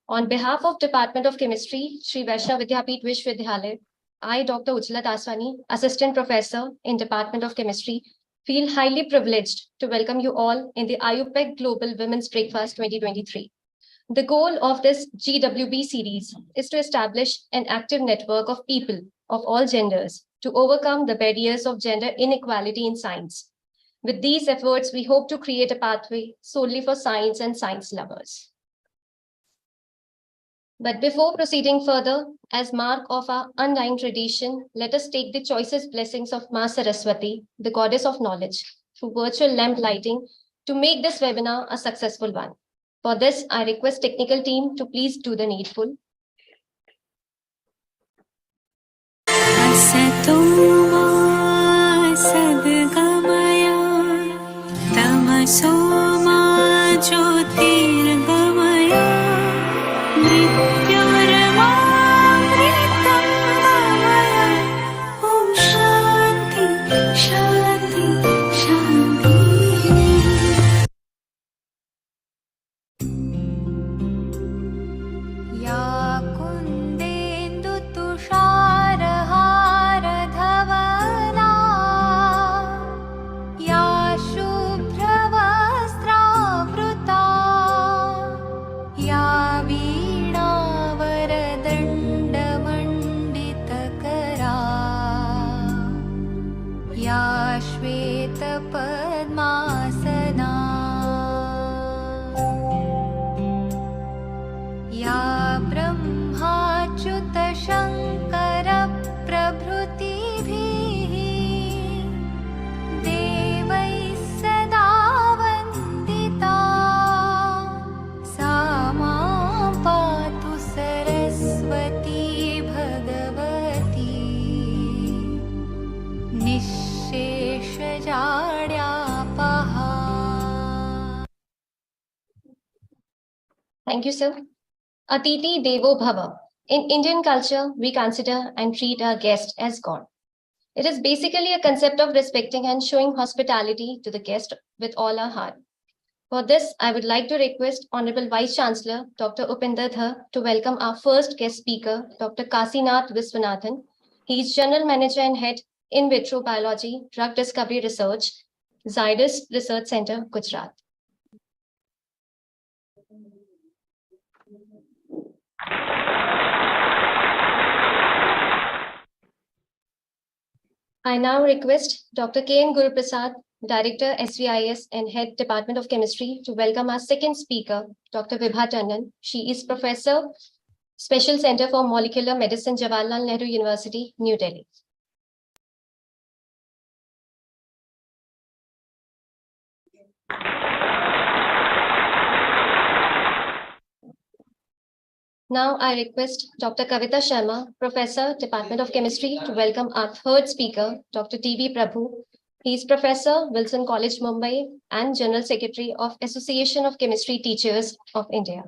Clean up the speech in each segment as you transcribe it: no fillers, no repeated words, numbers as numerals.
On behalf of Department of Chemistry, Shri Vaishnav Vidyapeeth Vishwavidyalaya, I, Dr. Ujjwala Taswani, Assistant Professor in Department of Chemistry, feel highly privileged to welcome you all in the IUPAC Global Women's Breakfast 2023. The goal of this GWB series is to establish an active network of people of all genders to overcome the barriers of gender inequality in science. With these efforts, we hope to create a pathway solely for science and science lovers. But before proceeding further, as mark of our undying tradition, let us take the choicest blessings of Ma Saraswati, the goddess of knowledge, through virtual lamp lighting to make this webinar a successful one. For this, I request technical team to please do the needful. Thank you, sir. Atiti Devo Bhava. In Indian culture, we consider and treat our guest as God. It is basically a concept of respecting and showing hospitality to the guest with all our heart. For this, I would like to request Honorable Vice Chancellor, Dr. Upinder Dhar, to welcome our first guest speaker, Dr. Kasinath Viswanathan. He is General Manager and Head In Vitro Biology, Drug Discovery Research, Zydus Research Center, Gujarat. I now request Dr. K.N. Guruprasad, Director, SVIS and Head Department of Chemistry, to welcome our second speaker, Dr. Vibha Tandon. She is Professor, Special Center for Molecular Medicine, Jawaharlal Nehru University, New Delhi. Now I request Dr. Kavita Sharma, Professor, Department of Chemistry, to welcome our third speaker, Dr. T.V. Prabhu. He is Professor, Wilson College, Mumbai, and General Secretary of Association of Chemistry Teachers of India.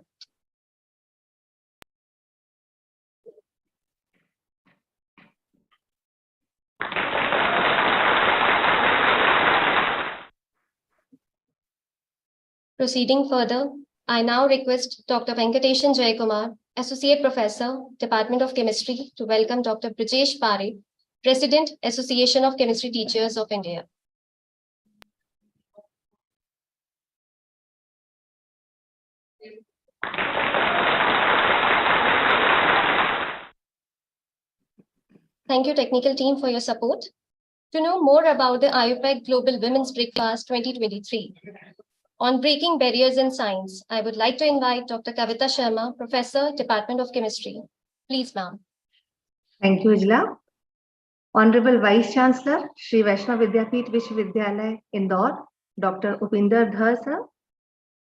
Proceeding further, I now request Dr. Venkateshan Jayakumar, Associate Professor, Department of Chemistry, to welcome Dr. Brijesh Pare, President, Association of Chemistry Teachers of India. Thank you, technical team, for your support. To know more about the IUPAC Global Women's Breakfast 2023, on breaking barriers in science, I would like to invite Dr. Kavita Sharma, Professor, Department of Chemistry. Please, ma'am. Thank you, Ujjwala. Honorable Vice Chancellor, Shri Vaishnav Vidyapeeth Vishwavidyalaya, Indore, Dr. Upinder Dhar, sir.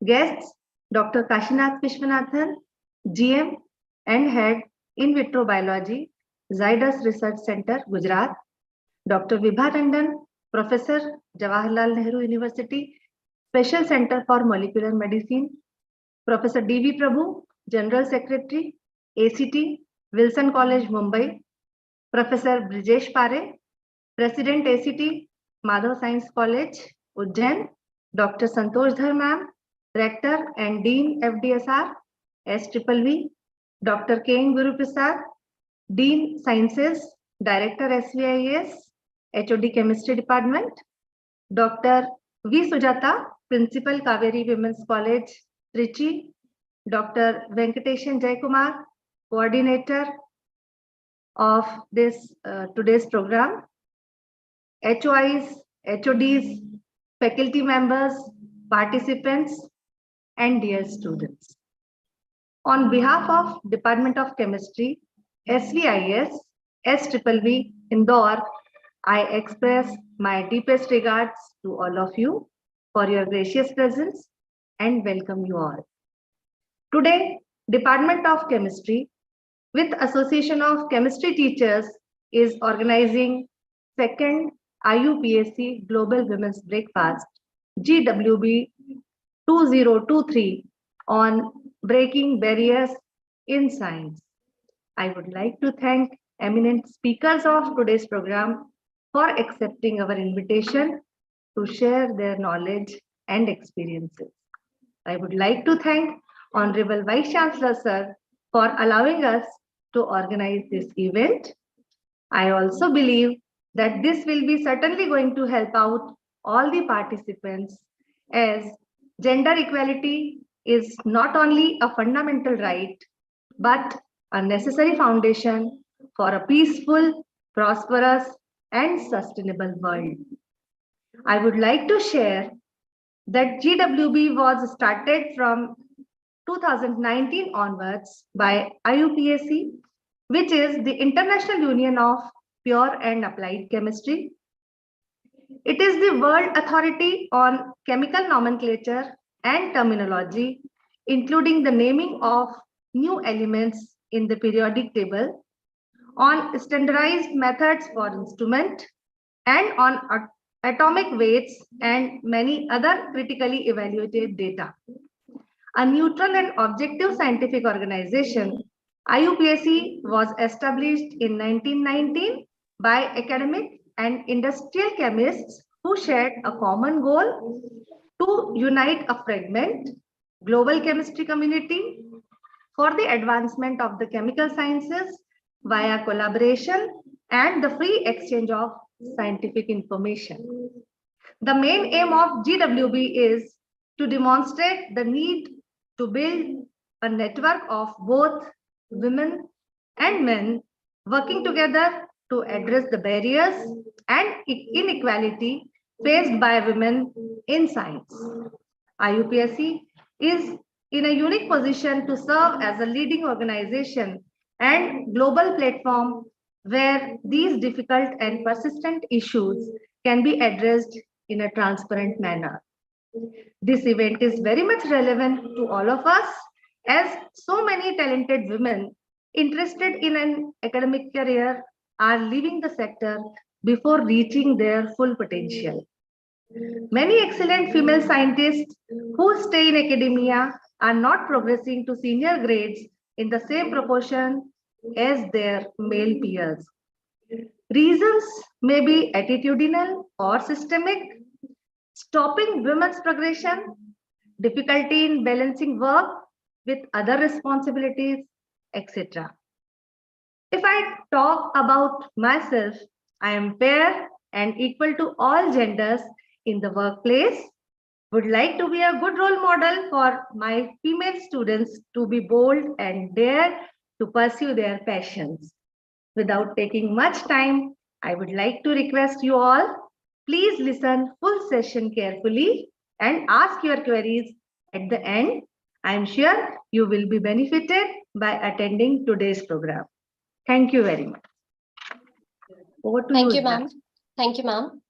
Guests, Dr. Kasinath Viswanathan, GM and Head In Vitro Biology, Zydus Research Center, Gujarat. Dr. Vibha Tandon, Professor, Jawaharlal Nehru University, Special Center for Molecular Medicine. Professor D.V. Prabhu, General Secretary, ACT, Wilson College, Mumbai. Professor Brijesh Pare, President ACT, Madhav Science College, Ujjain. Dr. Santosh Dhar ma'am, Rector and Dean FDSR, SVV, Dr. K. Guru Prasad, Dean Sciences, Director SVIS, HOD Chemistry Department, Dr. V. Sujata, Principal Kaveri Women's College, Trichy, Dr. Venkateshan Jaykumar, Coordinator of this today's program, HOIs, HODs, faculty members, participants, and dear students. On behalf of Department of Chemistry, SVIS, SVV, Indore, I express my deepest regards to all of you for your gracious presence and welcome you all. Today, Department of Chemistry, with Association of Chemistry Teachers, is organizing second IUPAC Global Women's Breakfast, GWB 2023, on breaking barriers in science. I would like to thank eminent speakers of today's program for accepting our invitation to share their knowledge and experiences. I would like to thank Honorable Vice Chancellor Sir for allowing us to organize this event. I also believe that this will be certainly going to help out all the participants, as gender equality is not only a fundamental right, but a necessary foundation for a peaceful, prosperous, and sustainable world. I would like to share that GWB was started from 2019 onwards by IUPAC, which is the International Union of Pure and Applied Chemistry. It is the world authority on chemical nomenclature and terminology, including the naming of new elements in the periodic table, on standardized methods for instrument, and on atomic weights and many other critically evaluated data. A neutral and objective scientific organization, IUPAC was established in 1919 by academic and industrial chemists who shared a common goal to unite a fragment global chemistry community for the advancement of the chemical sciences via collaboration and the free exchange of scientific information. The main aim of GWB is to demonstrate the need to build a network of both women and men working together to address the barriers and inequality faced by women in science. IUPAC is in a unique position to serve as a leading organization and global platform where these difficult and persistent issues can be addressed in a transparent manner. This event is very much relevant to all of us, as so many talented women interested in an academic career are leaving the sector before reaching their full potential. Many excellent female scientists who stay in academia are not progressing to senior grades in the same proportion as their male peers. Reasons may be attitudinal or systemic, stopping women's progression, difficulty in balancing work with other responsibilities, etc. If I talk about myself, I am fair and equal to all genders in the workplace, would like to be a good role model for my female students to be bold and dare to pursue their passions. Without taking much time, I would like to request you all, please listen full session carefully and ask your queries at the end. I am sure you will be benefited by attending today's program. Thank you very much. Over to Thank you, you, ma'am. Thank you, ma'am.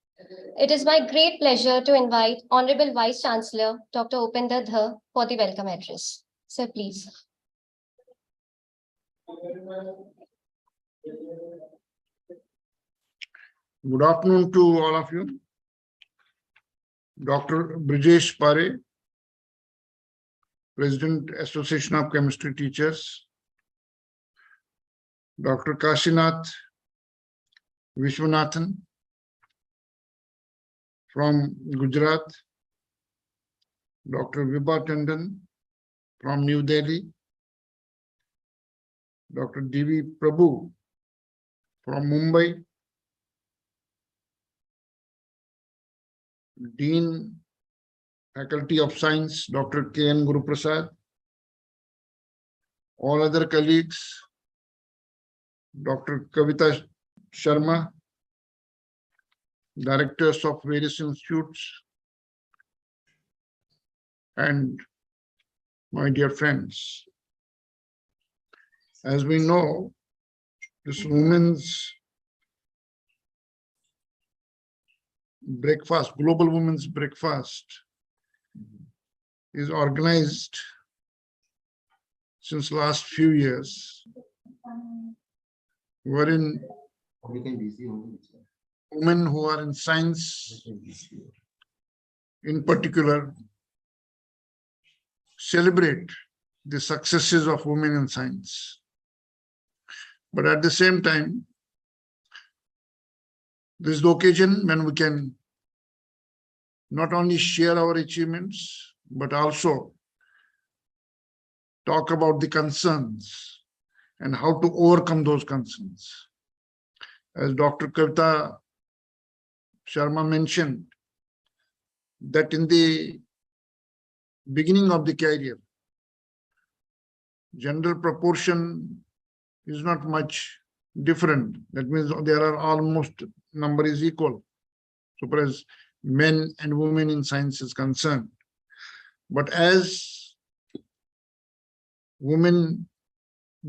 It is my great pleasure to invite Honorable Vice Chancellor, Dr. Upinder Dhar, for the welcome address. Sir, please. Good afternoon to all of you. Dr. Brijesh Pare, President, Association of Chemistry Teachers. Dr. Kashinath Vishwanathan from Gujarat. Dr. Vibha Tandon from New Delhi. Dr. D.V. Prabhu from Mumbai, Dean, Faculty of Science, Dr. K.N. Guruprasad, all other colleagues, Dr. Kavita Sharma, directors of various institutes, and my dear friends. As we know, this women's breakfast, Global Women's Breakfast, is organized since last few years, wherein women who are in science, in particular, celebrate the successes of women in science. But at the same time, this is the occasion when we can not only share our achievements, but also talk about the concerns and how to overcome those concerns. As Dr. Kavita Sharma mentioned, that in the beginning of the career, gender proportion is not much different. That means there are almost number is equal, so far as men and women in science is concerned. But as women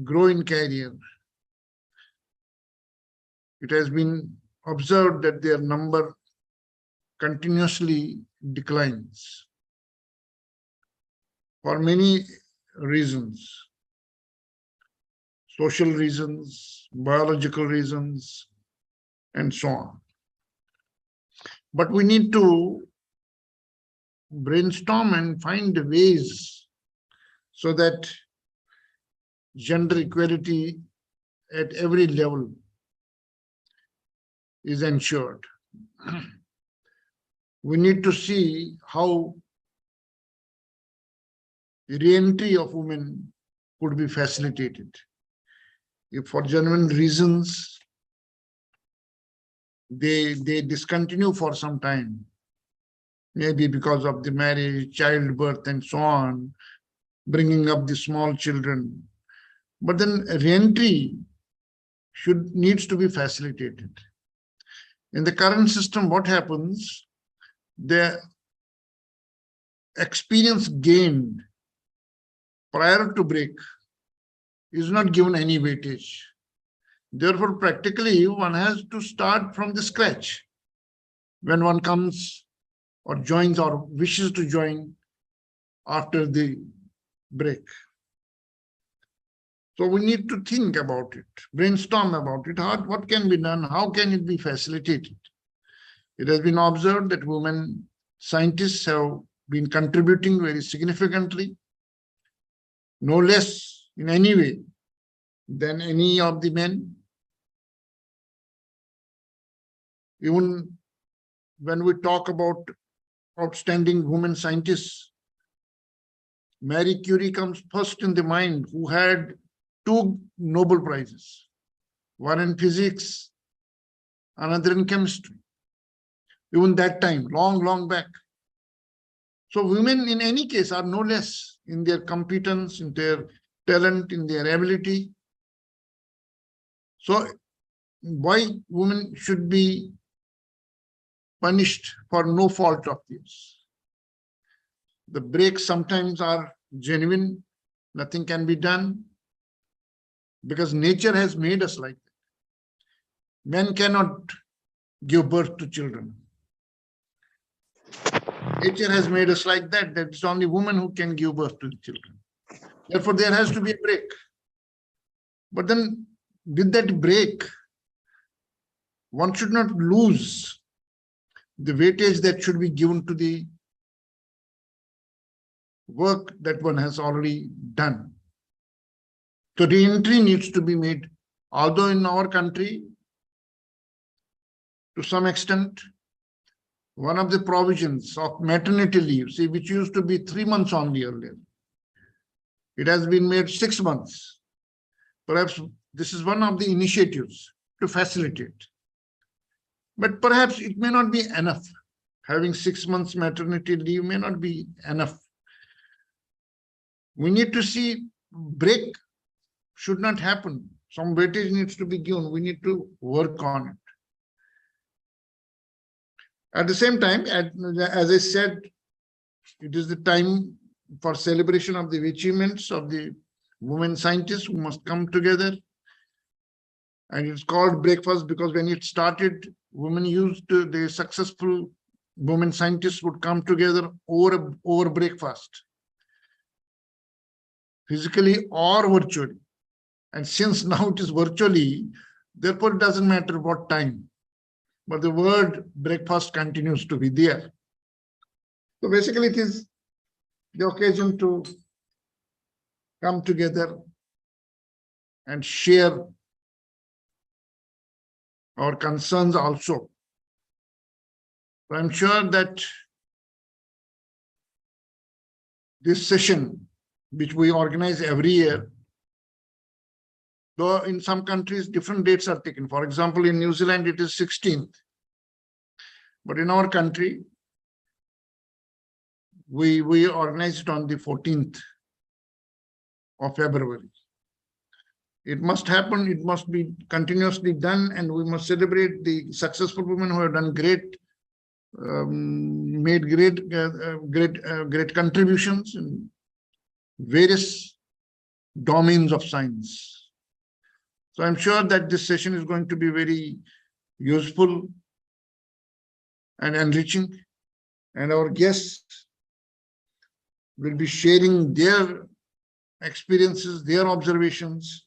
grow in career, it has been observed that their number continuously declines for many reasons: social reasons, biological reasons, and so on. But we need to brainstorm and find ways so that gender equality at every level is ensured. We need to see how the re-entry of women could be facilitated. If for genuine reasons they discontinue for some time, maybe because of the marriage, childbirth, and so on, bringing up the small children, but then re-entry needs to be facilitated. In the current system, what happens? The experience gained prior to break is not given any weightage. Therefore, practically, one has to start from the scratch when one comes or joins or wishes to join after the break. So we need to think about it, brainstorm about it. What can be done? How can it be facilitated? It has been observed that women scientists have been contributing very significantly, no less in any way than any of the men. Even when we talk about outstanding women scientists, Marie Curie comes first in the mind, who had 2 Nobel Prizes, one in physics, another in chemistry. Even that time, long back. So women in any case are no less in their competence, in their talent, in their ability. So why women should be punished for no fault of theirs? The breaks sometimes are genuine, nothing can be done, because nature has made us like that. Men cannot give birth to children. Nature has made us like that, that it's only women who can give birth to the children. Therefore, there has to be a break. But then, with that break, one should not lose the weightage that should be given to the work that one has already done. So re-entry needs to be made, although in our country, to some extent, one of the provisions of maternity leave, see, which used to be 3 months only earlier, it has been made 6 months. Perhaps this is one of the initiatives to facilitate. But perhaps it may not be enough. Having 6 months maternity leave may not be enough. We need to see break should not happen. Some weightage needs to be given. We need to work on it. At the same time, as I said, it is the time for celebration of the achievements of the women scientists who must come together. And it's called breakfast because when it started, women used to, the successful women scientists would come together over breakfast, physically or virtually. And since now it is virtually, therefore it doesn't matter what time, but the word breakfast continues to be there. So basically it is the occasion to come together and share our concerns also. I'm sure that this session, which we organize every year, though in some countries different dates are taken. For example, in New Zealand, it is 16th. But in our country, we organize it on the 14th of February. It must happen, it must be continuously done, and we must celebrate the successful women who have done great, made great contributions in various domains of science. So I'm sure that this session is going to be very useful and enriching, and our guests will be sharing their experiences, their observations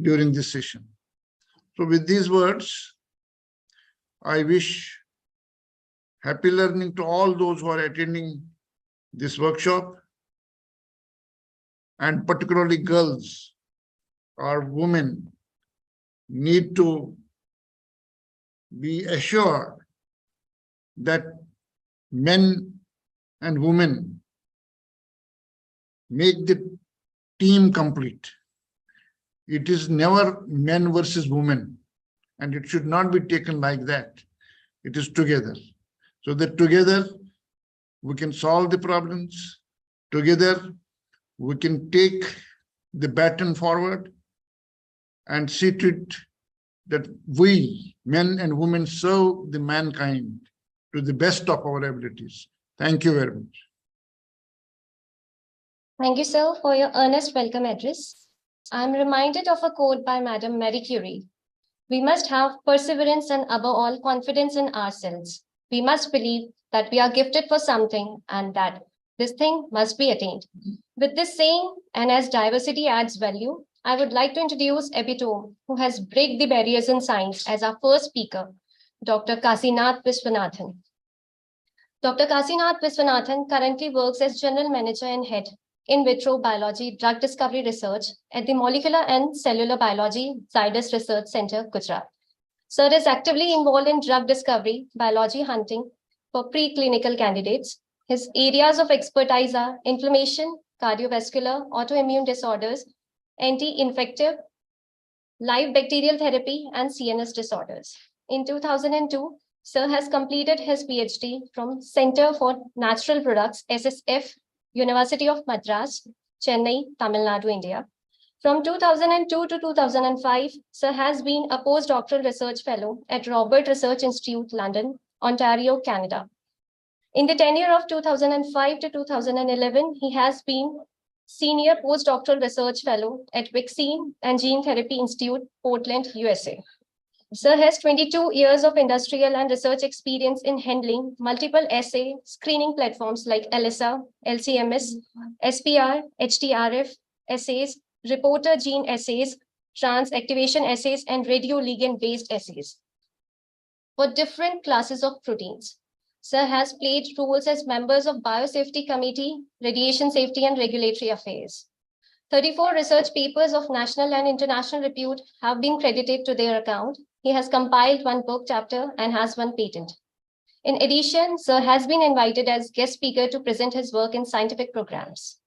during this session. So with these words, I wish happy learning to all those who are attending this workshop, and particularly girls or women need to be assured that men and women make the team complete. It is never men versus women, and it should not be taken like that. It is together. So that together we can solve the problems. Together we can take the baton forward and see to it that we, men and women, serve the mankind to the best of our abilities. Thank you very much. Thank you, sir, for your earnest welcome address. I'm reminded of a quote by Madame Marie Curie. We must have perseverance and above all confidence in ourselves. We must believe that we are gifted for something and that this thing must be attained. With this saying, and as diversity adds value, I would like to introduce Epitome, who has break the barriers in science as our first speaker, Dr. Kasinath Viswanathan. Dr. Kasinath Viswanathan currently works as General Manager and Head in vitro biology drug discovery research at the Molecular and Cellular Biology Zydus Research Center, Gujarat. Sir is actively involved in drug discovery, biology hunting for preclinical candidates. His areas of expertise are inflammation, cardiovascular, autoimmune disorders, anti-infective, live bacterial therapy, and CNS disorders. In 2002, Sir has completed his PhD from Center for Natural Products, SSF, University of Madras, Chennai, Tamil Nadu, India. From 2002 to 2005, Sir has been a postdoctoral research fellow at Robert Research Institute, London, Ontario, Canada. In the tenure of 2005 to 2011, he has been Senior Postdoctoral Research Fellow at Vaccine and Gene Therapy Institute, Portland, USA. Sir has 22 years of industrial and research experience in handling multiple assay screening platforms like ELISA, LCMS, SPR, HTRF assays, reporter gene assays, trans-activation assays, and radioligand-based assays for different classes of proteins. Sir has played roles as members of Biosafety Committee, Radiation Safety and Regulatory Affairs. 34 research papers of national and international repute have been credited to their account. He has compiled one book chapter and has one patent. In addition, Sir has been invited as guest speaker to present his work in scientific programs.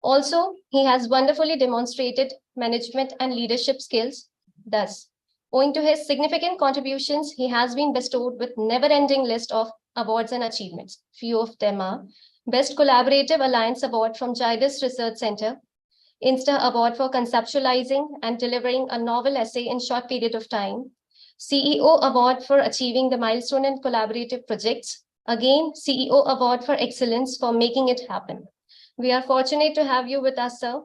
Also, he has wonderfully demonstrated management and leadership skills. Thus, owing to his significant contributions, he has been bestowed with never-ending list of awards and achievements. Few of them are Best Collaborative Alliance Award from Jidus Research Center, Insta Award for conceptualizing and delivering a novel essay in short period of time, CEO Award for achieving the milestone in collaborative projects, again CEO Award for excellence for making it happen. We are fortunate to have you with us, sir.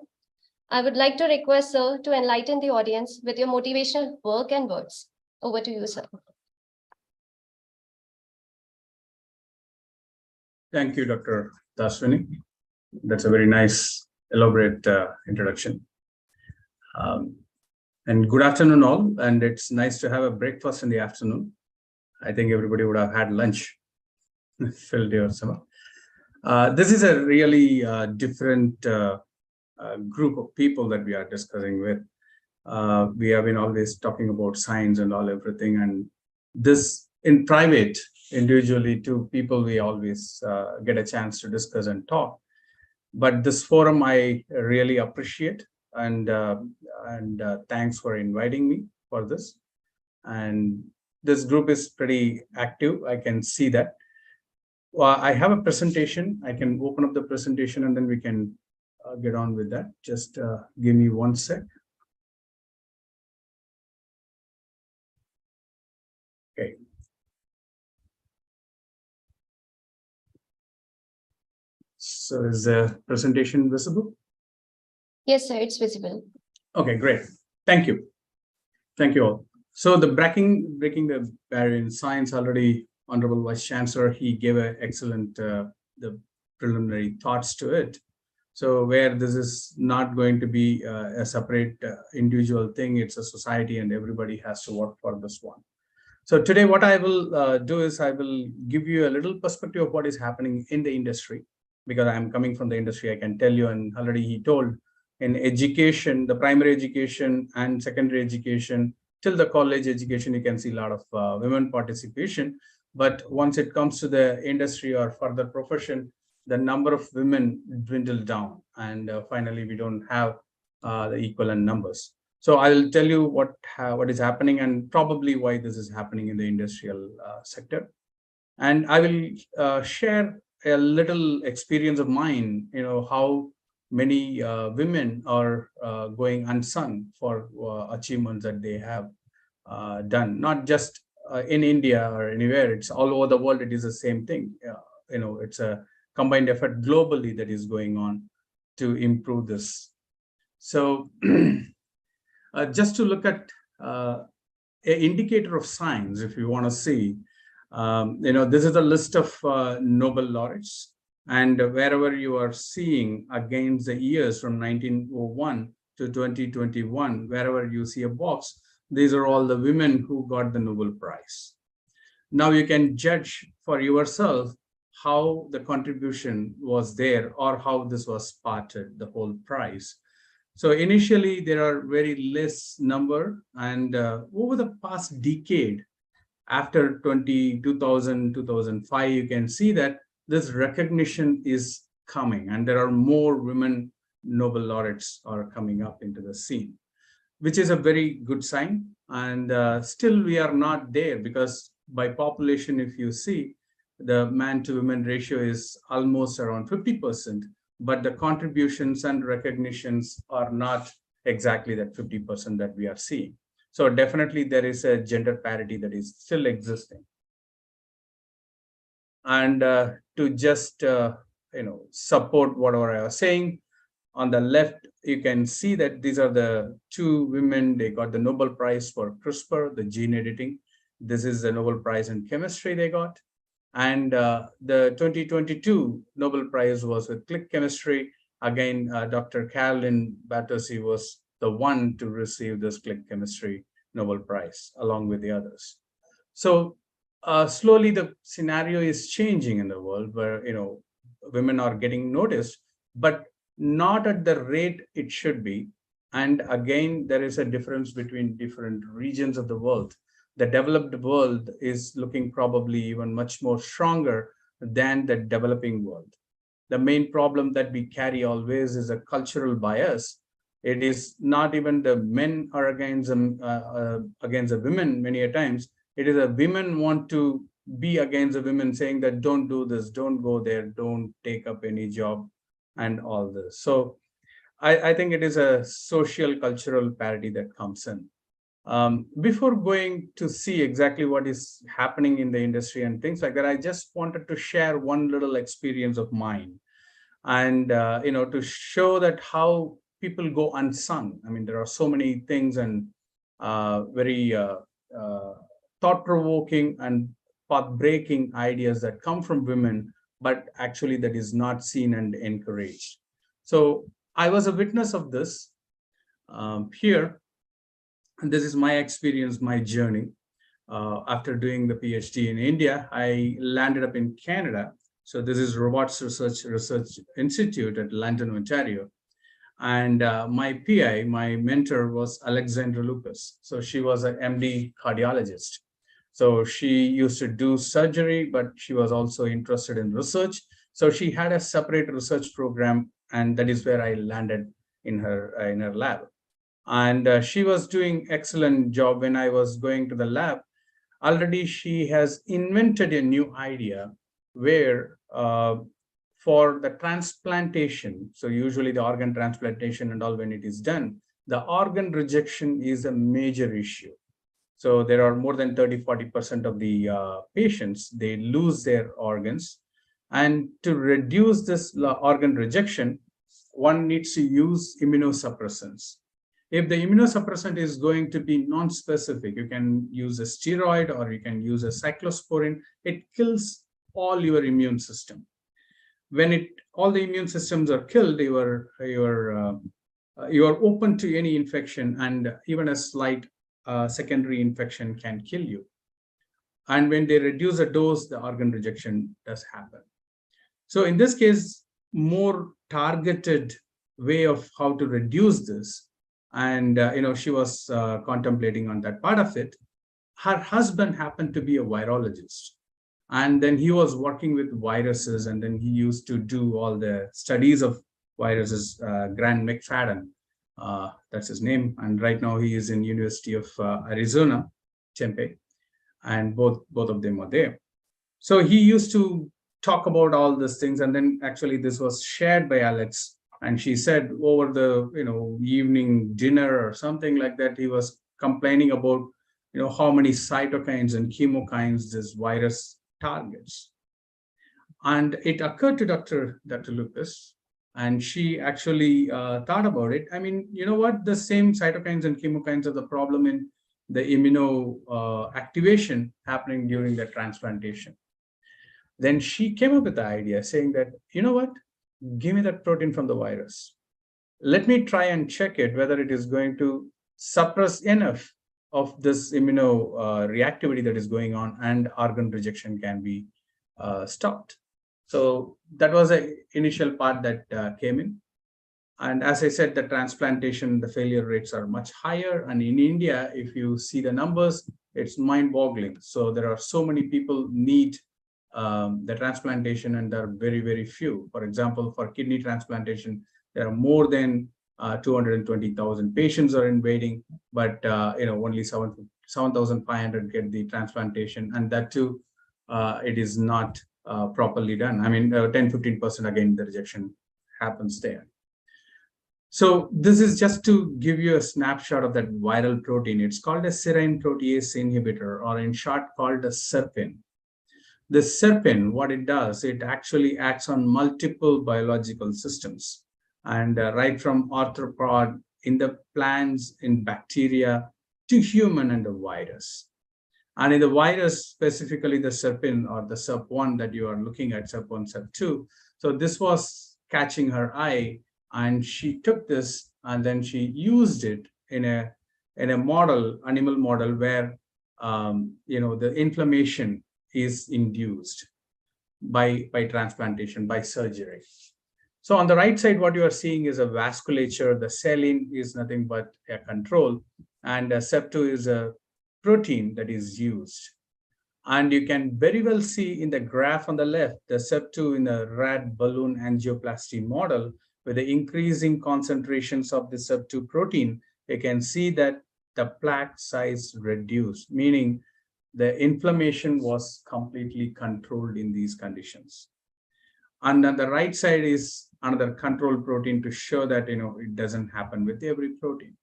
I would like to request, sir, to enlighten the audience with your motivational work and words. Over to you, sir. Thank you, Dr. Daswini. That's a very nice, elaborate introduction. And good afternoon, all. And it's nice to have a breakfast in the afternoon. I think everybody would have had lunch, filled your summer. This is a really different group of people that we are discussing with. We have been always talking about science and all everything, and this in private, individually to people, we always get a chance to discuss and talk. But this forum I really appreciate, and thanks for inviting me for this. And this group is pretty active. I can see that. I have a presentation. I can open up the presentation and then we can get on with that. Just give me 1 sec. Okay. So is the presentation visible? Yes, sir, it's visible. Okay, great. Thank you. Thank you all. So the breaking the barrier in science, already Honorable Vice Chancellor, he gave an excellent the preliminary thoughts to it. So where this is not going to be a separate individual thing, it's a society and everybody has to work for this one. So today what I will do is I will give you a little perspective of what is happening in the industry, because I'm coming from the industry, I can tell you, and already he told, in education, the primary education and secondary education, till the college education, you can see a lot of women participation. But once it comes to the industry or further profession, the number of women dwindle down, and finally we don't have the equivalent numbers. So I'll tell you what is happening and probably why this is happening in the industrial sector. And I will share a little experience of mine, how many women are going unsung for achievements that they have done, not just in India or anywhere. It's all over the world. It is the same thing. It's a combined effort globally that is going on to improve this. So just to look at an indicator of science, if you want to see, this is a list of Nobel laureates, and wherever you are seeing against the years from 1901 to 2021, wherever you see a box, these are all the women who got the Nobel Prize. Now you can judge for yourself how the contribution was there or how this was parted, the whole prize. So initially there are very less number, and over the past decade, after 2000, 2005, you can see that this recognition is coming, and there are more women Nobel laureates are coming up into the scene, which is a very good sign. And still we are not there, because by population, if you see, the man to women ratio is almost around 50%, but the contributions and recognitions are not exactly that 50% that we are seeing. So definitely there is a gender parity that is still existing. And to just support whatever I was saying, on the left, you can see that these are the two women. They got the Nobel Prize for CRISPR, the gene editing. This is the Nobel Prize in chemistry they got. And the 2022 Nobel Prize was with click chemistry. Again, Dr. Carolyn Bartosi was the one to receive this click chemistry Nobel Prize, along with the others. So slowly the scenario is changing in the world, where women are getting noticed, but not at the rate it should be. And again, there is a difference between different regions of the world. The developed world is looking probably even much more stronger than the developing world. the main problem that we carry always is a cultural bias. It is not even the men are against the women many a times. It is the women want to be against the women, saying that don't do this, don't go there, don't take up any job and all this. So I think it is a social cultural parity that comes in. Before going to see exactly what is happening in the industry and things like that, I just wanted to share one little experience of mine, and to show that how people go unsung. I mean, there are so many things and very thought-provoking and path-breaking ideas that come from women, but actually that is not seen and encouraged. So I was a witness of this here. And this is my experience, my journey. After doing the PhD in India, I landed up in Canada. So this is Robots Research Institute at London, Ontario. And my PI, my mentor, was Alexandra Lucas. So she was an MD cardiologist. So she used to do surgery, but she was also interested in research. So she had a separate research program, and that is where I landed in her lab. And she was doing excellent job when I was going to the lab. Already she has invented a new idea where for the transplantation, so usually the organ transplantation and all, when it is done, the organ rejection is a major issue. So there are more than 30–40% of the patients, they lose their organs. And to reduce this organ rejection, one needs to use immunosuppressants. If the immunosuppressant is going to be non-specific, you can use a steroid or you can use a cyclosporin. It kills all your immune system. When all the immune systems are killed, you are open to any infection, and even a slight secondary infection can kill you. And when they reduce the dose, the organ rejection does happen. So in this case, more targeted way of how to reduce this. And she was contemplating on that part of it. Her husband happened to be a virologist, and then he was working with viruses, and then he used to do all the studies of viruses. Grant McFadden, that's his name, and right now he is in University of Arizona, Tempe, and both of them are there. So he used to talk about all these things, and then actually this was shared by Alex. And she said over the evening dinner or something like that, he was complaining about how many cytokines and chemokines this virus targets. And it occurred to Dr. Lucas, and she actually thought about it. I mean, you know what? The same cytokines and chemokines are the problem in the immuno activation happening during the transplantation. Then she came up with the idea saying that, you know what? Give me that protein from the virus. Let me try and check it, whether it is going to suppress enough of this immuno reactivity that is going on, and organ rejection can be stopped. So that was an initial part that came in. And as I said, the transplantation, the failure rates are much higher. And in India, if you see the numbers, it's mind-boggling. So there are so many people need the transplantation, and there are very, very few. For example, for kidney transplantation, there are more than 220,000 patients are in waiting, but only 7,500 get the transplantation, and that too, it is not properly done. I mean, 10–15% again, the rejection happens there. So this is just to give you a snapshot of that viral protein. It's called a serine protease inhibitor, or in short called a SERPIN. The SERPIN, what it does, it actually acts on multiple biological systems, and right from arthropod in the plants, in bacteria, to human and the virus. And in the virus, specifically the SERPIN, or the SERP1 that you are looking at, SERP1, SERP2. So this was catching her eye, and she took this and then she used it in a model, animal model, where the inflammation is induced by transplantation, by surgery. So on the right side, what you are seeing is a vasculature. The serine is nothing but a control, and SERP2 is a protein that is used. And you can very well see in the graph on the left, the SEP2 in the rat balloon angioplasty model, with the increasing concentrations of the SEP2 protein, you can see that the plaque size reduced, meaning the inflammation was completely controlled in these conditions. And on the right side is another control protein to show that it doesn't happen with every protein.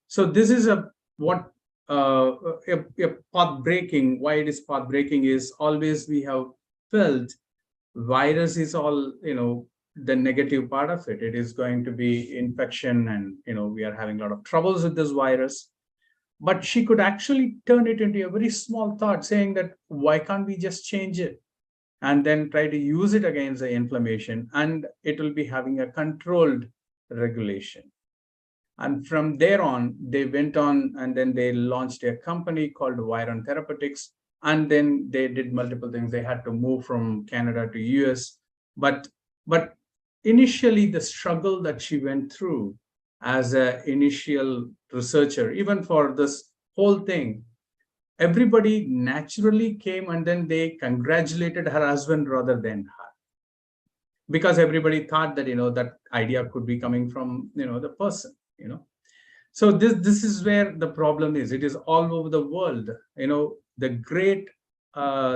So this is a path breaking. Why it is path breaking is always we have felt virus is all the negative part of it. It is going to be infection, and we are having a lot of troubles with this virus. But she could actually turn it into a very small thought, saying that why can't we just change it and then try to use it against the inflammation, and it will be having a controlled regulation. And from there on, they went on and then they launched a company called Viron Therapeutics. And then they did multiple things. They had to move from Canada to US. But initially, the struggle that she went through as an initial researcher, even for this whole thing, everybody naturally came and then they congratulated her husband rather than her. Because everybody thought that, that idea could be coming from, the person. So this is where the problem is. It is all over the world. The great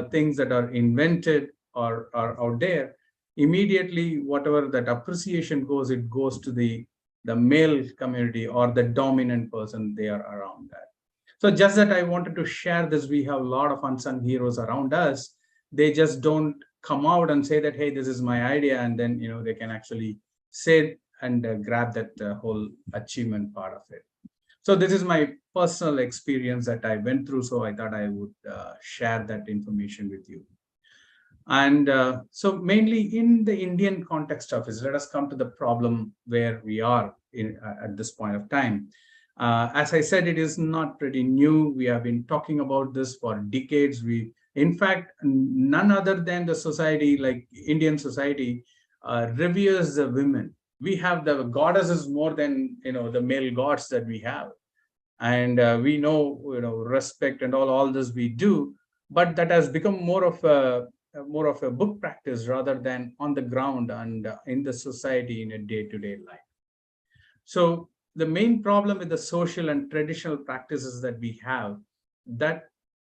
things that are invented or are out there, immediately whatever that appreciation goes, it goes to the male community or the dominant person they are around that. So just that I wanted to share this. We have a lot of unsung heroes around us. They just don't come out and say that, hey, this is my idea, and then they can actually say and grab that whole achievement part of it. So this is my personal experience that I went through. So I thought I would share that information with you. And so mainly in the Indian context of this, let us come to the problem where we are at this point of time. As I said, it is not pretty new. We have been talking about this for decades. In fact, none other than the society, like Indian society, reveres the women. We have the goddesses more than the male gods that we have, and we know respect and all this we do, but that has become more of a book practice rather than on the ground and in the society in a day-to-day life. So the main problem with the social and traditional practices that we have, that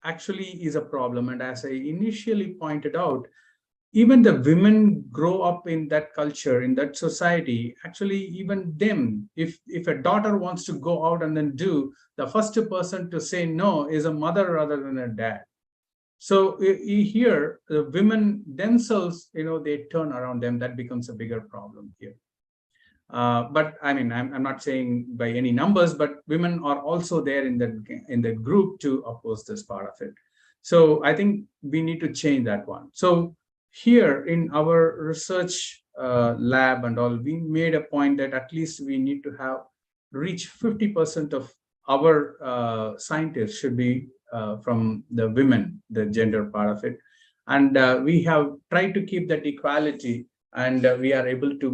actually is a problem. And as I initially pointed out, even the women grow up in that culture, in that society. Actually, even them, if a daughter wants to go out and then do, the first person to say no is a mother rather than a dad. So here, the women themselves, they turn around them. That becomes a bigger problem here. But I mean, I'm not saying by any numbers, but women are also there in the group to oppose this part of it. So I think we need to change that one. So here in our research lab and all, we made a point that at least we need to have reach 50% of our scientists should be from the women, the gender part of it. And we have tried to keep that equality, and we are able to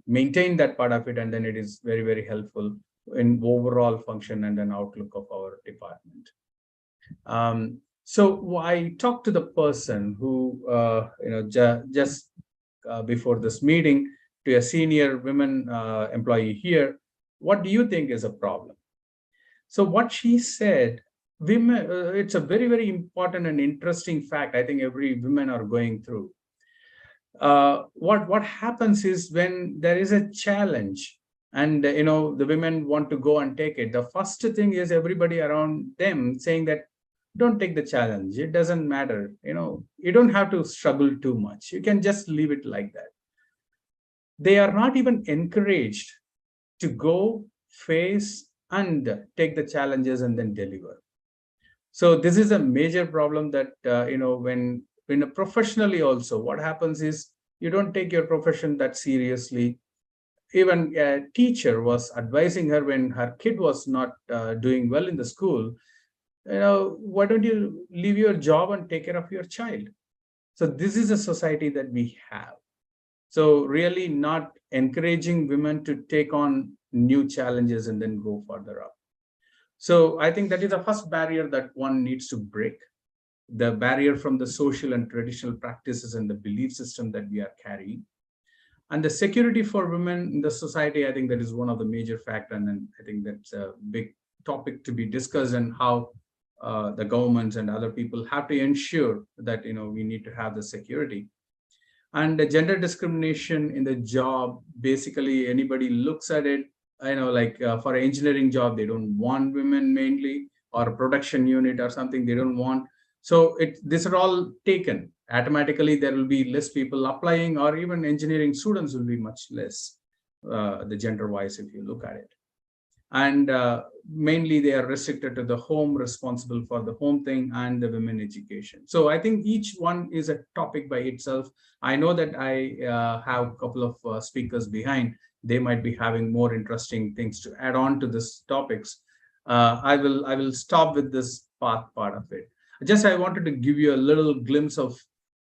maintain that part of it. And then it is very, very helpful in overall function and an outlook of our department. So I talked to the person who, just before this meeting, to a senior women employee here, what do you think is a problem? So what she said, women, it's a very, very important and interesting fact. I think every women are going through. What happens is when there is a challenge and the women want to go and take it, the first thing is everybody around them saying that don't take the challenge, it doesn't matter, you don't have to struggle too much, you can just leave it like that. They are not even encouraged to go face and take the challenges and then deliver. So this is a major problem that when professionally also, what happens is you don't take your profession that seriously. Even a teacher was advising her when her kid was not doing well in the school, why don't you leave your job and take care of your child? So this is a society that we have. So really not encouraging women to take on new challenges and then go further up. So I think that is the first barrier that one needs to break. the barrier from the social and traditional practices and the belief system that we are carrying. And the security for women in the society, I think that is one of the major factors. And I think that's a big topic to be discussed, and how the governments and other people have to ensure that, we need to have the security. And the gender discrimination in the job, basically anybody looks at it, like for an engineering job, they don't want women mainly, or a production unit or something, they don't want. So these are all taken. Automatically, there will be less people applying, or even engineering students will be much less, the gender-wise, if you look at it. And mainly they are restricted to the home, responsible for the home thing and the women education. So I think each one is a topic by itself. I know that I have a couple of speakers behind. They might be having more interesting things to add on to this topics. I will stop with this part of it. I wanted to give you a little glimpse of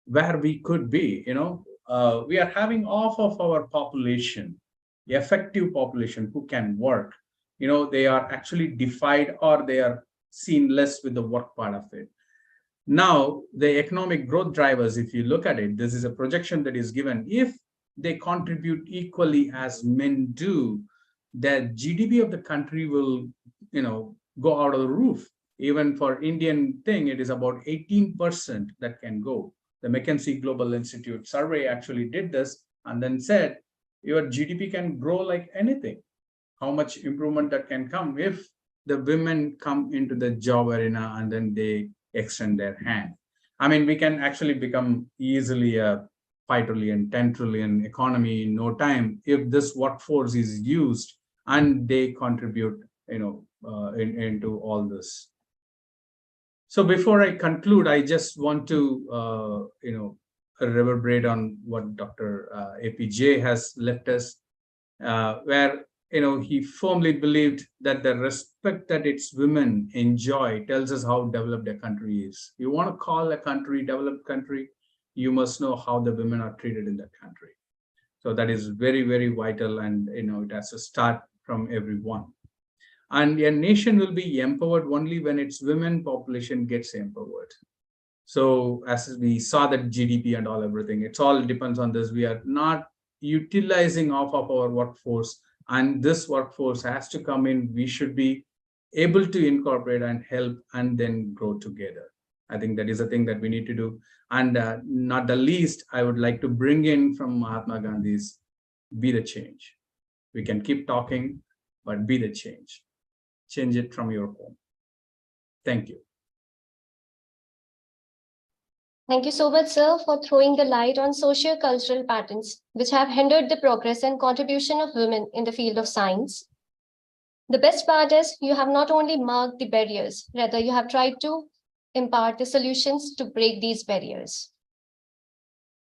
where we could be. We are having half of our population, the effective population who can work. They are actually defied, or they are seen less with the work part of it. Now, the economic growth drivers, if you look at it, this is a projection that is given. If they contribute equally as men do, the GDP of the country will, go out of the roof. Even for Indian thing, it is about 18% that can go. The McKinsey Global Institute survey actually did this and then said, your GDP can grow like anything. How much improvement that can come if the women come into the job arena and then they extend their hand. I mean, we can actually become easily a 5 trillion, 10 trillion economy in no time if this workforce is used and they contribute, into all this. So before I conclude, I just want to, reverberate on what Dr. APJ has left us, where he firmly believed that the respect that its women enjoy tells us how developed a country is. You want to call a country developed country, you must know how the women are treated in that country. So that is very, very vital, and it has to start from everyone. And a nation will be empowered only when its women population gets empowered. So as we saw that GDP and all everything, it all depends on this. We are not utilizing off of our workforce, and this workforce has to come in. We should be able to incorporate and help and then grow together. I think that is a thing that we need to do. And not the least, I would like to bring in from Mahatma Gandhi's, be the change. We can keep talking, but be the change. Change it from your home. Thank you. Thank you so much, sir, for throwing the light on socio-cultural patterns which have hindered the progress and contribution of women in the field of science. The best part is you have not only marked the barriers, rather you have tried to impart the solutions to break these barriers.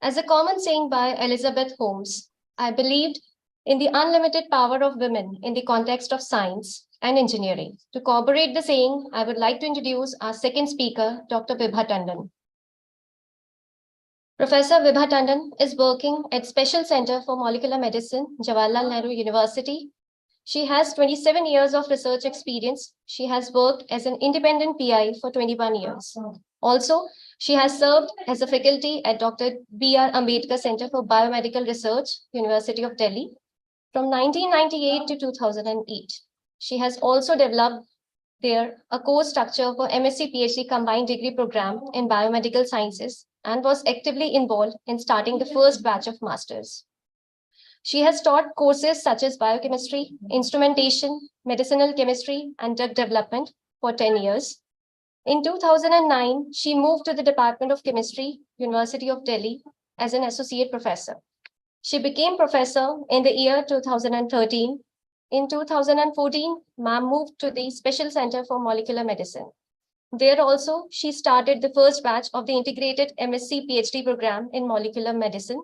As a common saying by Elizabeth Holmes, I believed in the unlimited power of women in the context of science and engineering. To corroborate the saying, I would like to introduce our second speaker, Dr. Vibha Tandon. Professor Vibha Tandon is working at Special Center for Molecular Medicine, Jawaharlal Nehru University. She has 27 years of research experience. She has worked as an independent PI for 21 years. Also, she has served as a faculty at Dr. B.R. Ambedkar Center for Biomedical Research, University of Delhi, from 1998 to 2008. She has also developed there a course structure for MSc PhD combined degree program in biomedical sciences and was actively involved in starting the first batch of masters. She has taught courses such as biochemistry, instrumentation, medicinal chemistry, and drug development for 10 years. In 2009, she moved to the Department of Chemistry, University of Delhi, as an associate professor. She became professor in the year 2013. In 2014, ma'am moved to the Special Center for Molecular Medicine. There also, she started the first batch of the integrated MSc PhD program in molecular medicine.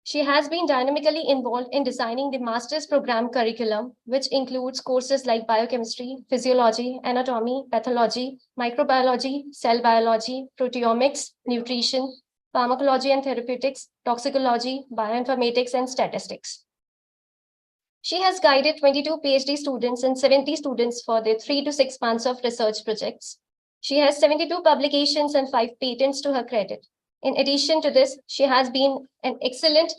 She has been dynamically involved in designing the master's program curriculum, which includes courses like biochemistry, physiology, anatomy, pathology, microbiology, cell biology, proteomics, nutrition, pharmacology and therapeutics, toxicology, bioinformatics, and statistics. She has guided 22 PhD students and 70 students for their 3 to 6 months of research projects. She has 72 publications and 5 patents to her credit. In addition to this, she has been an excellent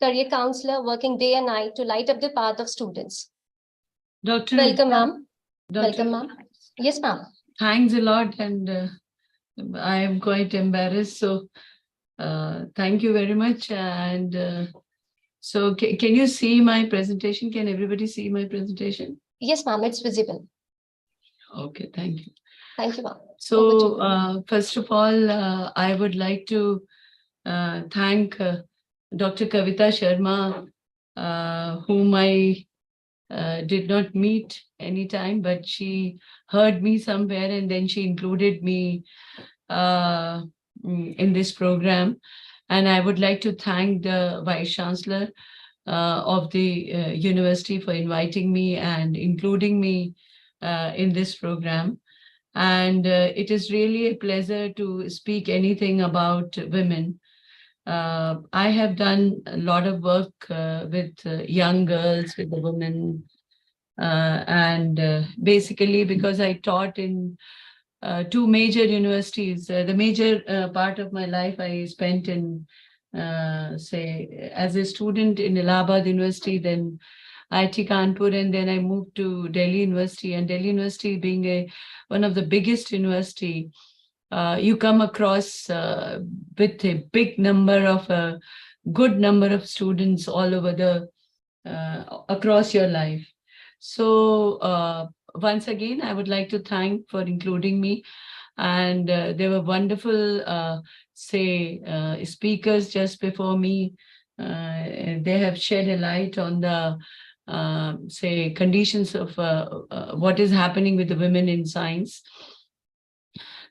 career counselor working day and night to light up the path of students. Dr. Welcome, ma'am. Dr. Welcome, ma'am. Yes, ma'am. Thanks a lot, and I am quite embarrassed. So thank you very much. And so can you see my presentation? Can everybody see my presentation? Yes, ma'am. It's visible. Okay, thank you. Thank you, ma'am. Over to So you. first of all, I would like to thank Dr. Kavita Sharma, whom I did not meet anytime, but she heard me somewhere and then she included me in this program. And I would like to thank the Vice Chancellor of the university for inviting me and including me in this program. And it is really a pleasure to speak anything about women. I have done a lot of work with young girls, with the women, and basically because I taught in 2 major universities. The major part of my life I spent in, say, as a student in Allahabad University, then IIT Kanpur, and then I moved to Delhi University. And Delhi University being one of the biggest university, you come across with a big number of good number of students all over the across your life. So once again, I would like to thank for including me. And there were wonderful, speakers just before me. They have shed a light on the, conditions of what is happening with the women in science.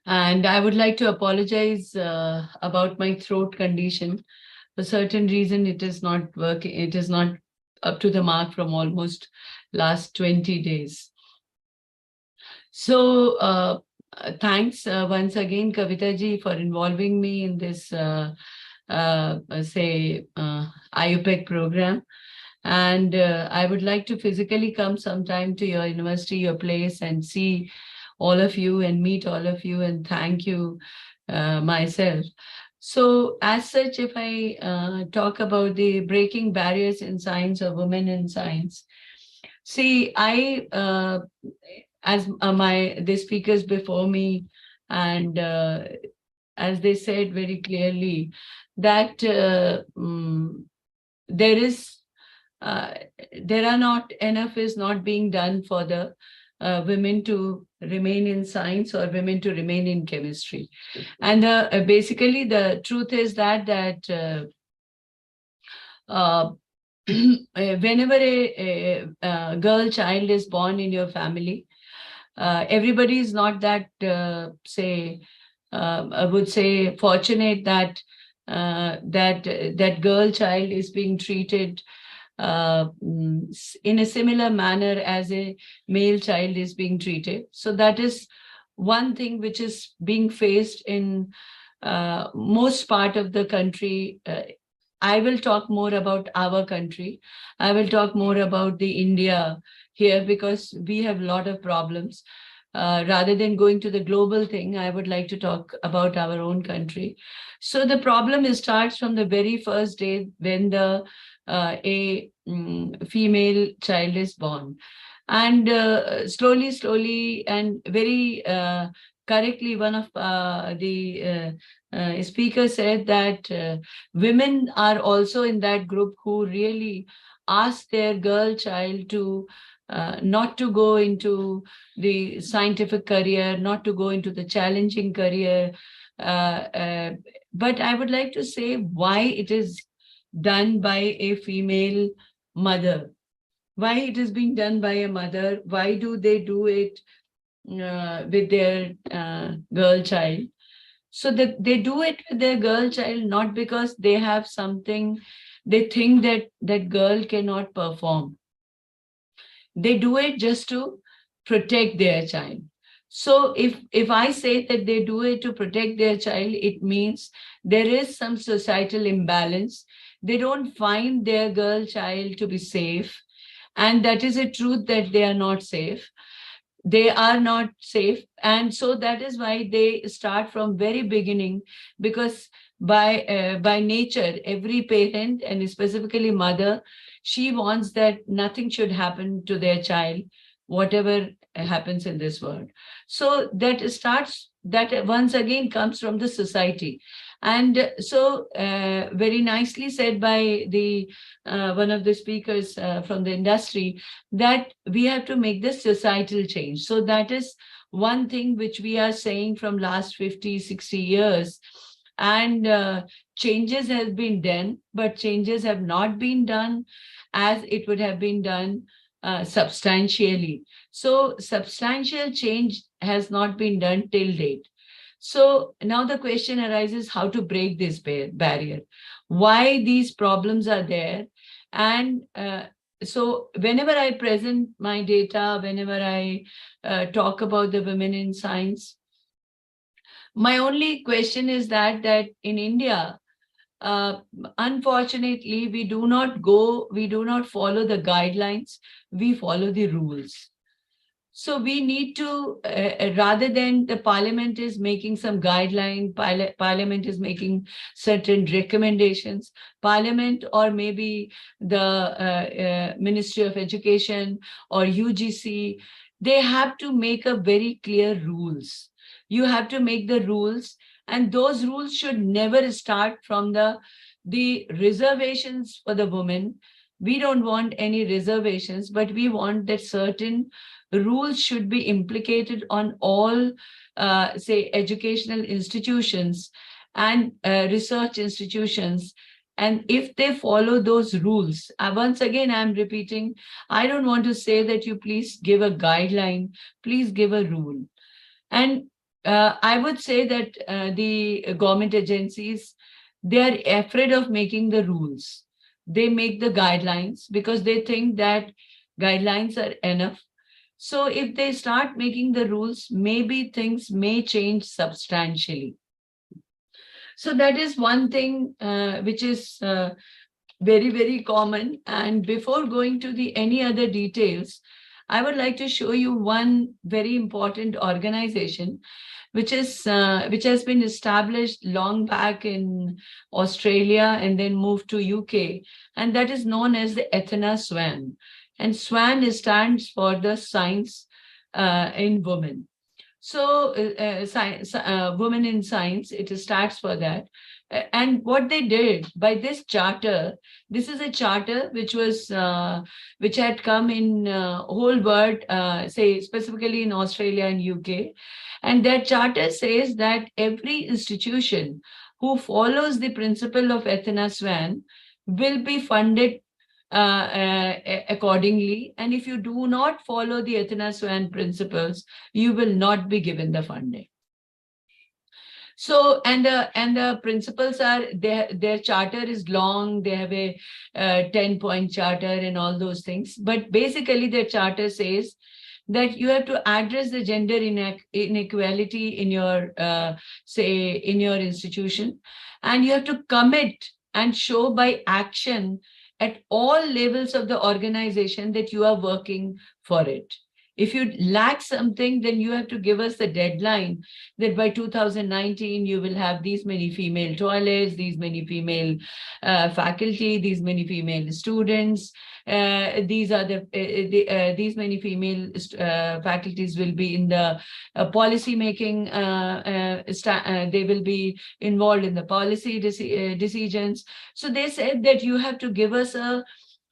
And I would like to apologize about my throat condition. For certain reason, it is not working. It is not up to the mark from almost last 20 days. So thanks once again, Kavita ji, for involving me in this, IUPAC program. And I would like to physically come sometime to your university, your place, and see all of you and meet all of you and thank you myself. So as such, if I talk about the breaking barriers in science or women in science, see, I, as the speakers before me, and as they said very clearly, that there are not enough is not being done for the women to remain in science or women to remain in chemistry. And basically the truth is that whenever a girl child is born in your family, everybody is not that, I would say, fortunate that that girl child is being treated in a similar manner as a male child is being treated. So that is one thing which is being faced in most part of the country. I will talk more about our country. I will talk more about the India here because we have a lot of problems. Rather than going to the global thing, I would like to talk about our own country. So the problem starts from the very first day when the a female child is born. And slowly and very correctly, one of the speakers said that women are also in that group who really ask their girl child to not to go into the scientific career, not to go into the challenging career. But I would like to say why it is done by a female mother. Why it is being done by a mother? Why do they do it with their girl child? So that they do it with their girl child not because they have something they think that that girl cannot perform. They do it just to protect their child. So if I say that they do it to protect their child, it means there is some societal imbalance. They don't find their girl child to be safe. And that is a truth that they are not safe. they are not safe. And so that is why they start from very beginning, because by nature, every parent, and specifically mother, she wants that nothing should happen to their child, whatever happens in this world. So that once again comes from the society. And so very nicely said by the one of the speakers from the industry, that we have to make this societal change. So that is one thing which we are saying from last 50, 60 years. And changes have been done, but changes have not been done as it would have been done substantially. So substantial change has not been done till date. So now the question arises how to break this barrier, why these problems are there. And so whenever I present my data, whenever I talk about the women in science, my only question is that in India, unfortunately, we do not follow the guidelines, we follow the rules. So we need to, rather than the parliament is making some guideline, parliament is making certain recommendations, parliament or maybe the Ministry of Education or UGC, they have to make a very clear rules. You have to make the rules, and those rules should never start from the reservations for the women. We don't want any reservations, but we want that certain rules should be implicated on all, say, educational institutions and research institutions. And if they follow those rules, once again, I'm repeating, I don't want to say that you please give a guideline, please give a rule. And I would say that the government agencies, they are afraid of making the rules. They make the guidelines because they think that guidelines are enough. So if they start making the rules, maybe things may change substantially. So that is one thing which is very, very common. And before going to any other details, I would like to show you one very important organization, which has been established long back in Australia and then moved to UK, and that is known as the Ethna SWAN. And SWAN stands for the Science in Women. So Women in Science, it stands for that. And what they did by this charter, this is a charter which was which had come in whole world, say specifically in Australia and UK. And that charter says that every institution who follows the principle of Ethna SWAN will be funded accordingly. And if you do not follow the Ethna SWAN principles, you will not be given the funding. So, and the principles are, their charter is long, they have a 10-point charter and all those things. But basically their charter says that you have to address the gender inequality in your, say, in your institution. And you have to commit and show by action at all levels of the organization that you are working for it. If you lack something, then you have to give us the deadline that by 2019, you will have these many female toilets, these many female faculty, these many female students. These many female faculties will be in the policy making. They will be involved in the policy decisions. So they said that you have to give us a,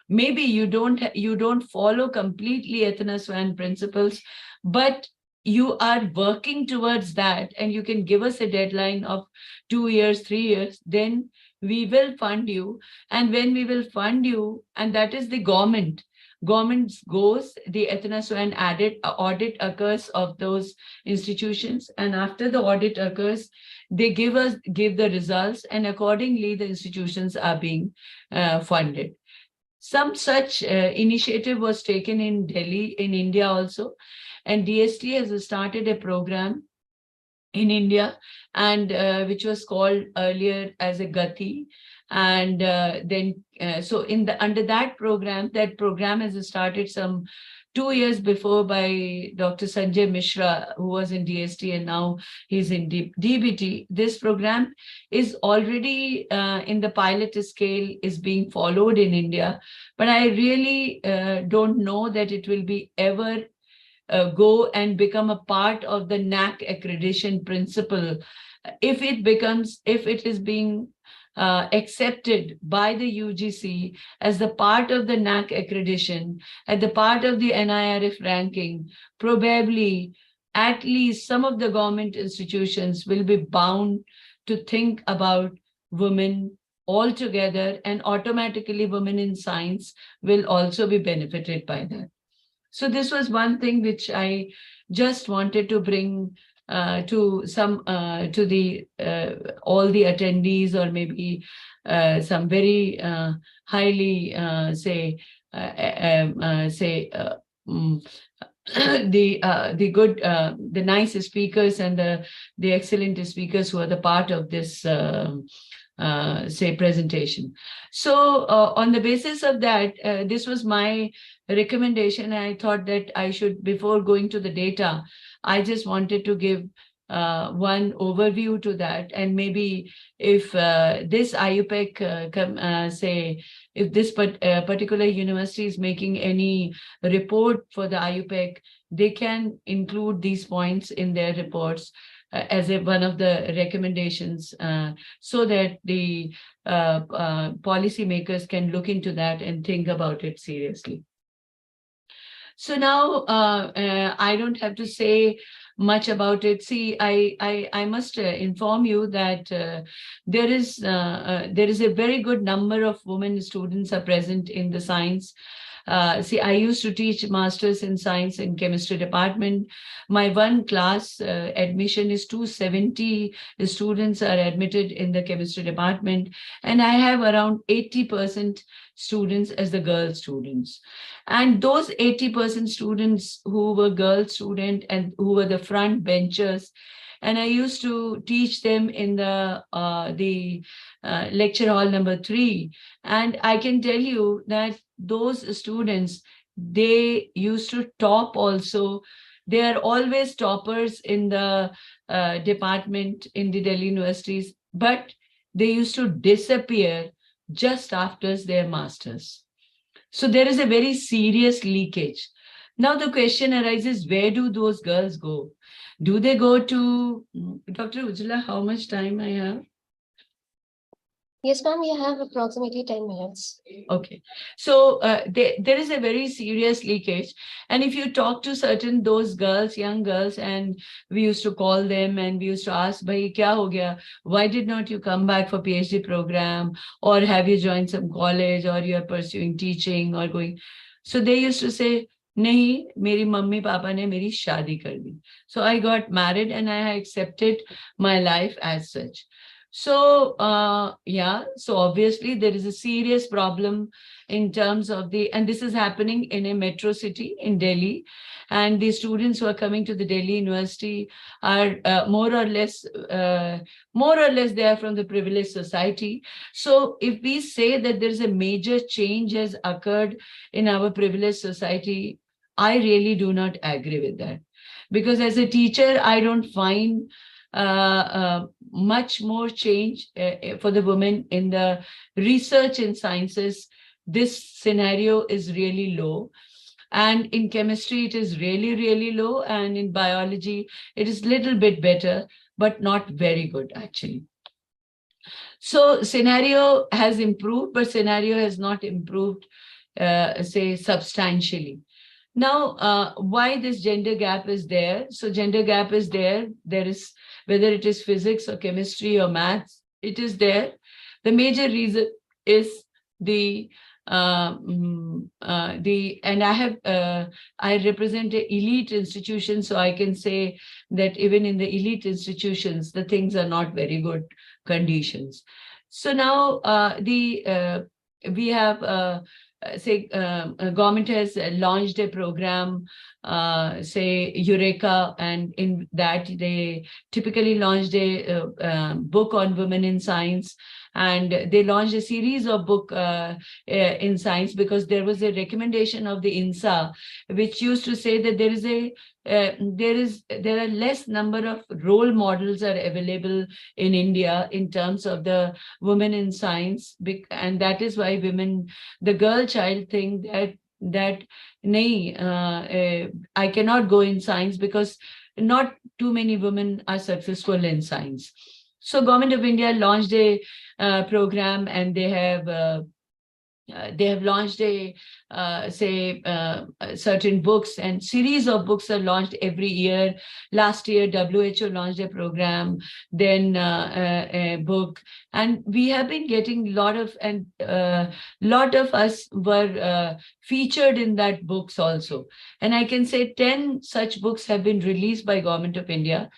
maybe you don't follow completely Ethna SWAN principles, but you are working towards that, and you can give us a deadline of 2 years, 3 years, then we will fund you. And when we will fund you, and that is the government goes, the Ethna SWAN audit occurs of those institutions, and after the audit occurs, they give the results, and accordingly the institutions are being funded. Some such initiative was taken in Delhi, in India also, and DST has started a program in India, and which was called earlier as a Gati, and then so under that program has started some 2 years before by Dr. Sanjay Mishra, who was in DST and now he's in DBT. This program is already in the pilot scale, is being followed in India, but I really don't know that it will be ever go and become a part of the NAC accreditation principle. If it is being accepted by the UGC as the part of the NAC accreditation, as the part of the NIRF ranking, probably at least some of the government institutions will be bound to think about women altogether, and automatically women in science will also be benefited by that. So this was one thing which I just wanted to bring to the all the attendees, or maybe some very highly the nice speakers and the excellent speakers who are the part of this presentation. So on the basis of that, this was my recommendation. I thought that I should, before going to the data, I just wanted to give one overview to that. And maybe if this IUPAC, if this particular university is making any report for the IUPAC, they can include these points in their reports as one of the recommendations, so that the policymakers can look into that and think about it seriously. So now I don't have to say much about it. See, I must inform you that there is a very good number of women students are present in the science. See, I used to teach masters in science and chemistry department. My one class admission is 270 students are admitted in the chemistry department, and I have around 80% students as the girl students. And those 80% students who were girl student and who were the front benchers, and I used to teach them in the lecture hall number 3. And I can tell you that those students, they used to top also. They are always toppers in the department in the Delhi universities, but they used to disappear just after their masters. So there is a very serious leakage. Now the question arises, where do those girls go? Do they go to, Dr. Ujjwala, how much time I have? Yes, ma'am, we have approximately 10 minutes. Okay, so there is a very serious leakage. And if you talk to those girls, young girls, and we used to call them and we used to ask, Bhai, kya ho gaya? Why did not you come back for PhD program? Or have you joined some college, or you are pursuing teaching or going? So they used to say, Nahi, meri mummy papa ne meri shaadi kar di. So I got married and I accepted my life as such. So, so obviously there is a serious problem in terms of and this is happening in a metro city in Delhi. And the students who are coming to the Delhi University are more or less, they are from the privileged society. So if we say that there is a major change has occurred in our privileged society, I really do not agree with that. Because as a teacher, I don't find much more change for the women in the research in sciences. This scenario is really low. And in chemistry, it is really, really low. And in biology, it is a little bit better, but not very good, actually. So scenario has improved, but scenario has not improved, say, substantially. Now, why this gender gap is there? So gender gap is there. There is, whether it is physics or chemistry or maths, it is there. The major reason is and I represent an elite institution, so I can say that even in the elite institutions, the things are not very good conditions. So now we have government has launched a program, say Eureka, and in that they typically launched a book on women in science. And they launched a series of book in science, because there was a recommendation of the INSA, which used to say that there are less number of role models are available in India in terms of the women in science, and that is why the girl child think that I cannot go in science because not too many women are successful in science. So Government of India launched a program, and they have launched certain books, and series of books are launched every year. Last year, WHO launched a program, then a book, and we have been getting lot of us were featured in that books also. And I can say 10 such books have been released by Government of India.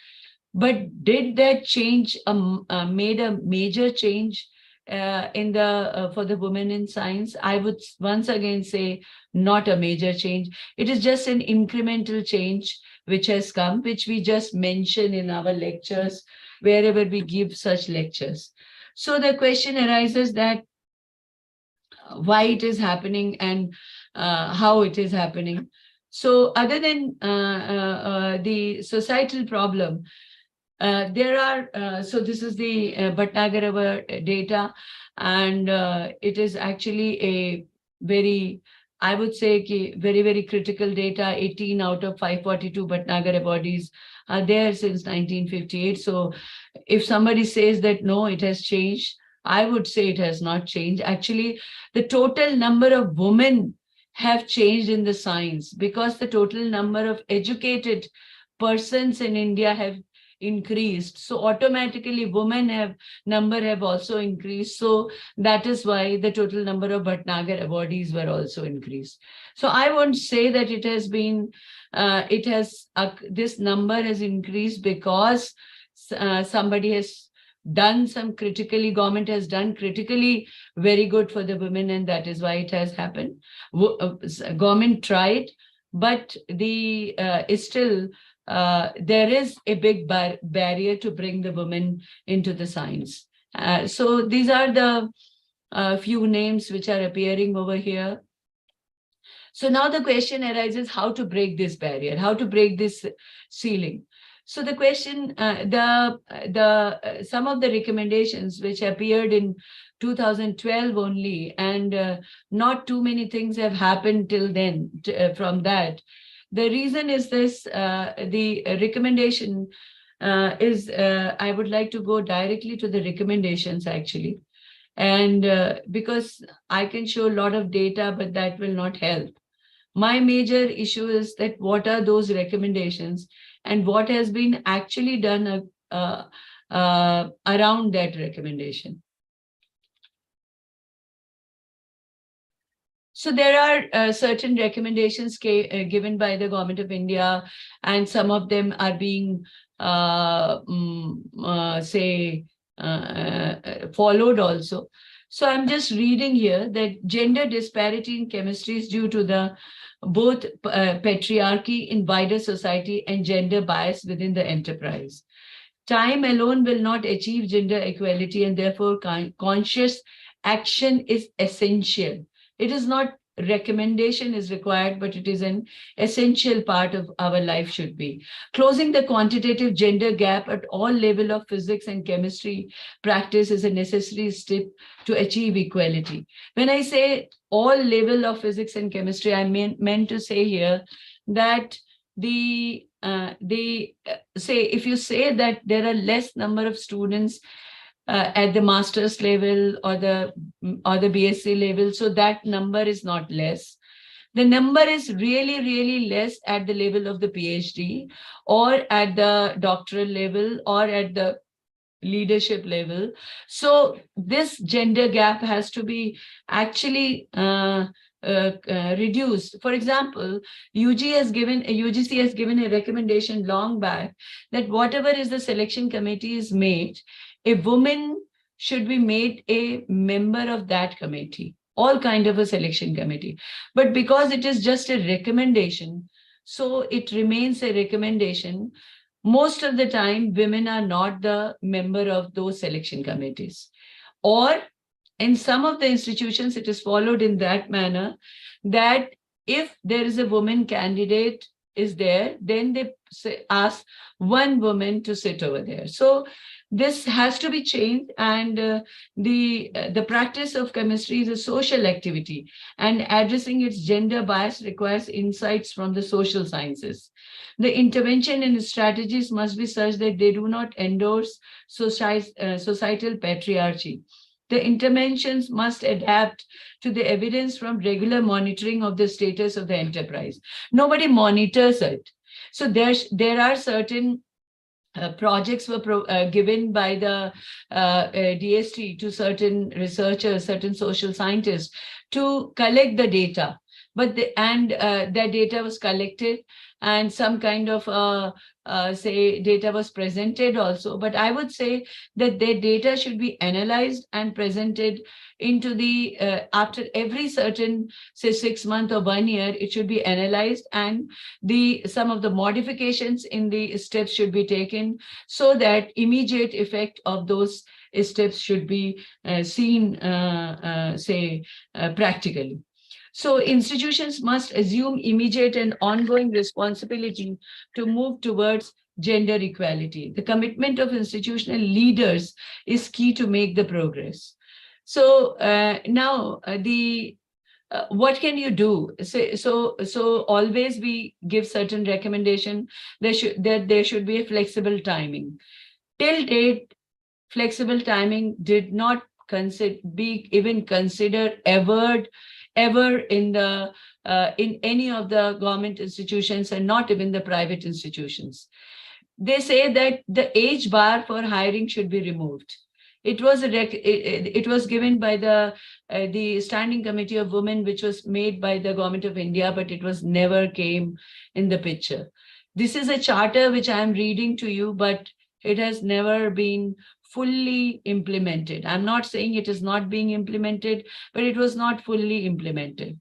But did that change made a major change for the women in science? I would once again say not a major change. It is just an incremental change which has come, which we just mention in our lectures wherever we give such lectures. So the question arises that why it is happening and how it is happening. So other than the societal problem, there are, so this is the Bhatnagar data, and it is actually a very, I would say, very, very critical data. 18 out of 542 Bhatnagar bodies are there since 1958. So if somebody says that, no, it has changed, I would say it has not changed. Actually, the total number of women have changed in the science, because the total number of educated persons in India have increased. So automatically women number have also increased. So that is why the total number of Bhatnagar awardees were also increased. So I won't say that it has been, this number has increased because somebody has done some critically, government has done critically very good for the women, and that is why it has happened. Government tried, but still there is a big barrier to bring the women into the science. So these are the few names which are appearing over here. So now the question arises how to break this barrier, how to break this ceiling. So the question, some of the recommendations which appeared in 2012 only, and not too many things have happened till then from that. The reason is this, the recommendation is, I would like to go directly to the recommendations actually. And because I can show a lot of data, but that will not help. My major issue is that what are those recommendations and what has been actually done around that recommendation. So there are certain recommendations given by the Government of India, and some of them are being, followed also. So I'm just reading here that gender disparity in chemistry is due to the both patriarchy in wider society and gender bias within the enterprise. Time alone will not achieve gender equality, and therefore conscious action is essential. It is not recommendation is required, but it is an essential part of our life should be. Closing the quantitative gender gap at all level of physics and chemistry practice is a necessary step to achieve equality. When I say all level of physics and chemistry, I meant to say here that say if you say that there are less number of students at the master's level or the BSc level, so that number is not less. The number is really, really less at the level of the PhD or at the doctoral level or at the leadership level. So this gender gap has to be actually reduced. For example, UGC has given a recommendation long back that whatever is the selection committee is made, a woman should be made a member of that committee, all kind of a selection committee. But because it is just a recommendation, so it remains a recommendation. Most of the time, women are not the member of those selection committees. Or in some of the institutions, it is followed in that manner that if there is a woman candidate is there, then they ask one woman to sit over there. So this has to be changed, and the practice of chemistry is a social activity, and addressing its gender bias requires insights from the social sciences. The intervention and strategies must be such that they do not endorse societal patriarchy. The interventions must adapt to the evidence from regular monitoring of the status of the enterprise. Nobody monitors it. So there are certain projects were given by the DST to certain researchers, certain social scientists to collect the data. But that data was collected, and some kind of say data was presented also. But I would say that their data should be analyzed and presented into the after every certain, say, 6 months or 1 year, it should be analyzed, and some of the modifications in the steps should be taken, so that immediate effect of those steps should be seen, practically. So institutions must assume immediate and ongoing responsibility to move towards gender equality. The commitment of institutional leaders is key to make the progress. So now what can you do? So always we give certain recommendation that there should be a flexible timing. Till date, flexible timing did not be even considered ever in any of the government institutions, and not even the private institutions. They say that the age bar for hiring should be removed. It was given by the Standing Committee of Women, which was made by the Government of India, but it was never came in the picture. This is a charter which I am reading to you, but it has never been fully implemented. I'm not saying it is not being implemented, but it was not fully implemented.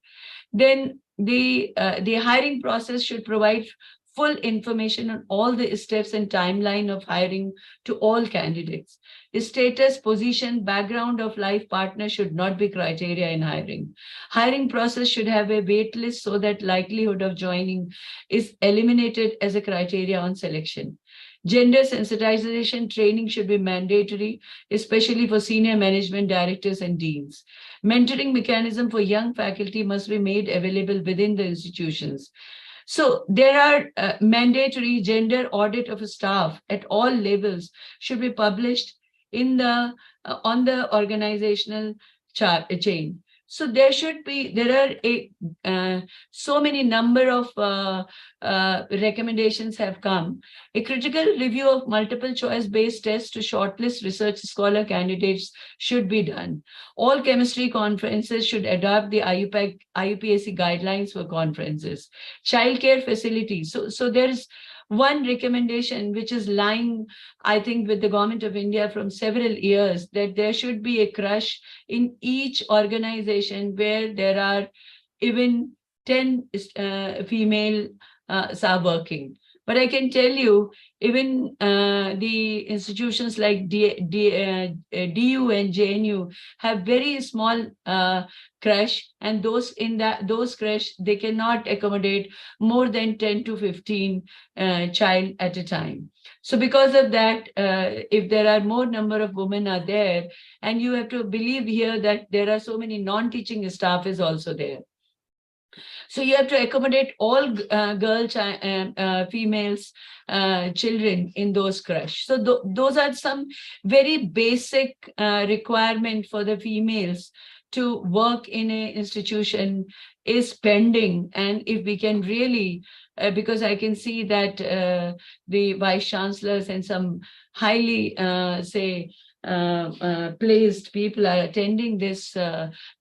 Then the hiring process should provide full information on all the steps and timeline of hiring to all candidates. Status, position, background of life partner should not be criteria in hiring. Hiring process should have a wait list so that likelihood of joining is eliminated as a criteria on selection. Gender sensitization training should be mandatory, especially for senior management directors and deans. Mentoring mechanism for young faculty must be made available within the institutions. So there are mandatory gender audit of staff at all levels should be published in the on the organizational chain. So there are so many number of recommendations have come. A critical review of multiple choice based tests to shortlist research scholar candidates should be done. All chemistry conferences should adopt the IUPAC guidelines for conferences. Childcare facilities. So there is one recommendation which is lying, I think, with the Government of India from several years, that there should be a crush in each organization where there are even 10 female are working. But I can tell you, even the institutions like DU and JNU have very small crash, and those crash, they cannot accommodate more than 10 to 15 child at a time. So because of that, if there are more number of women are there, and you have to believe here that there are so many non-teaching staff is also there. So you have to accommodate all females, children in those crush. So those are some very basic requirement for the females to work in an institution is pending. And if we can really, because I can see that the vice chancellors and some highly, placed people are attending this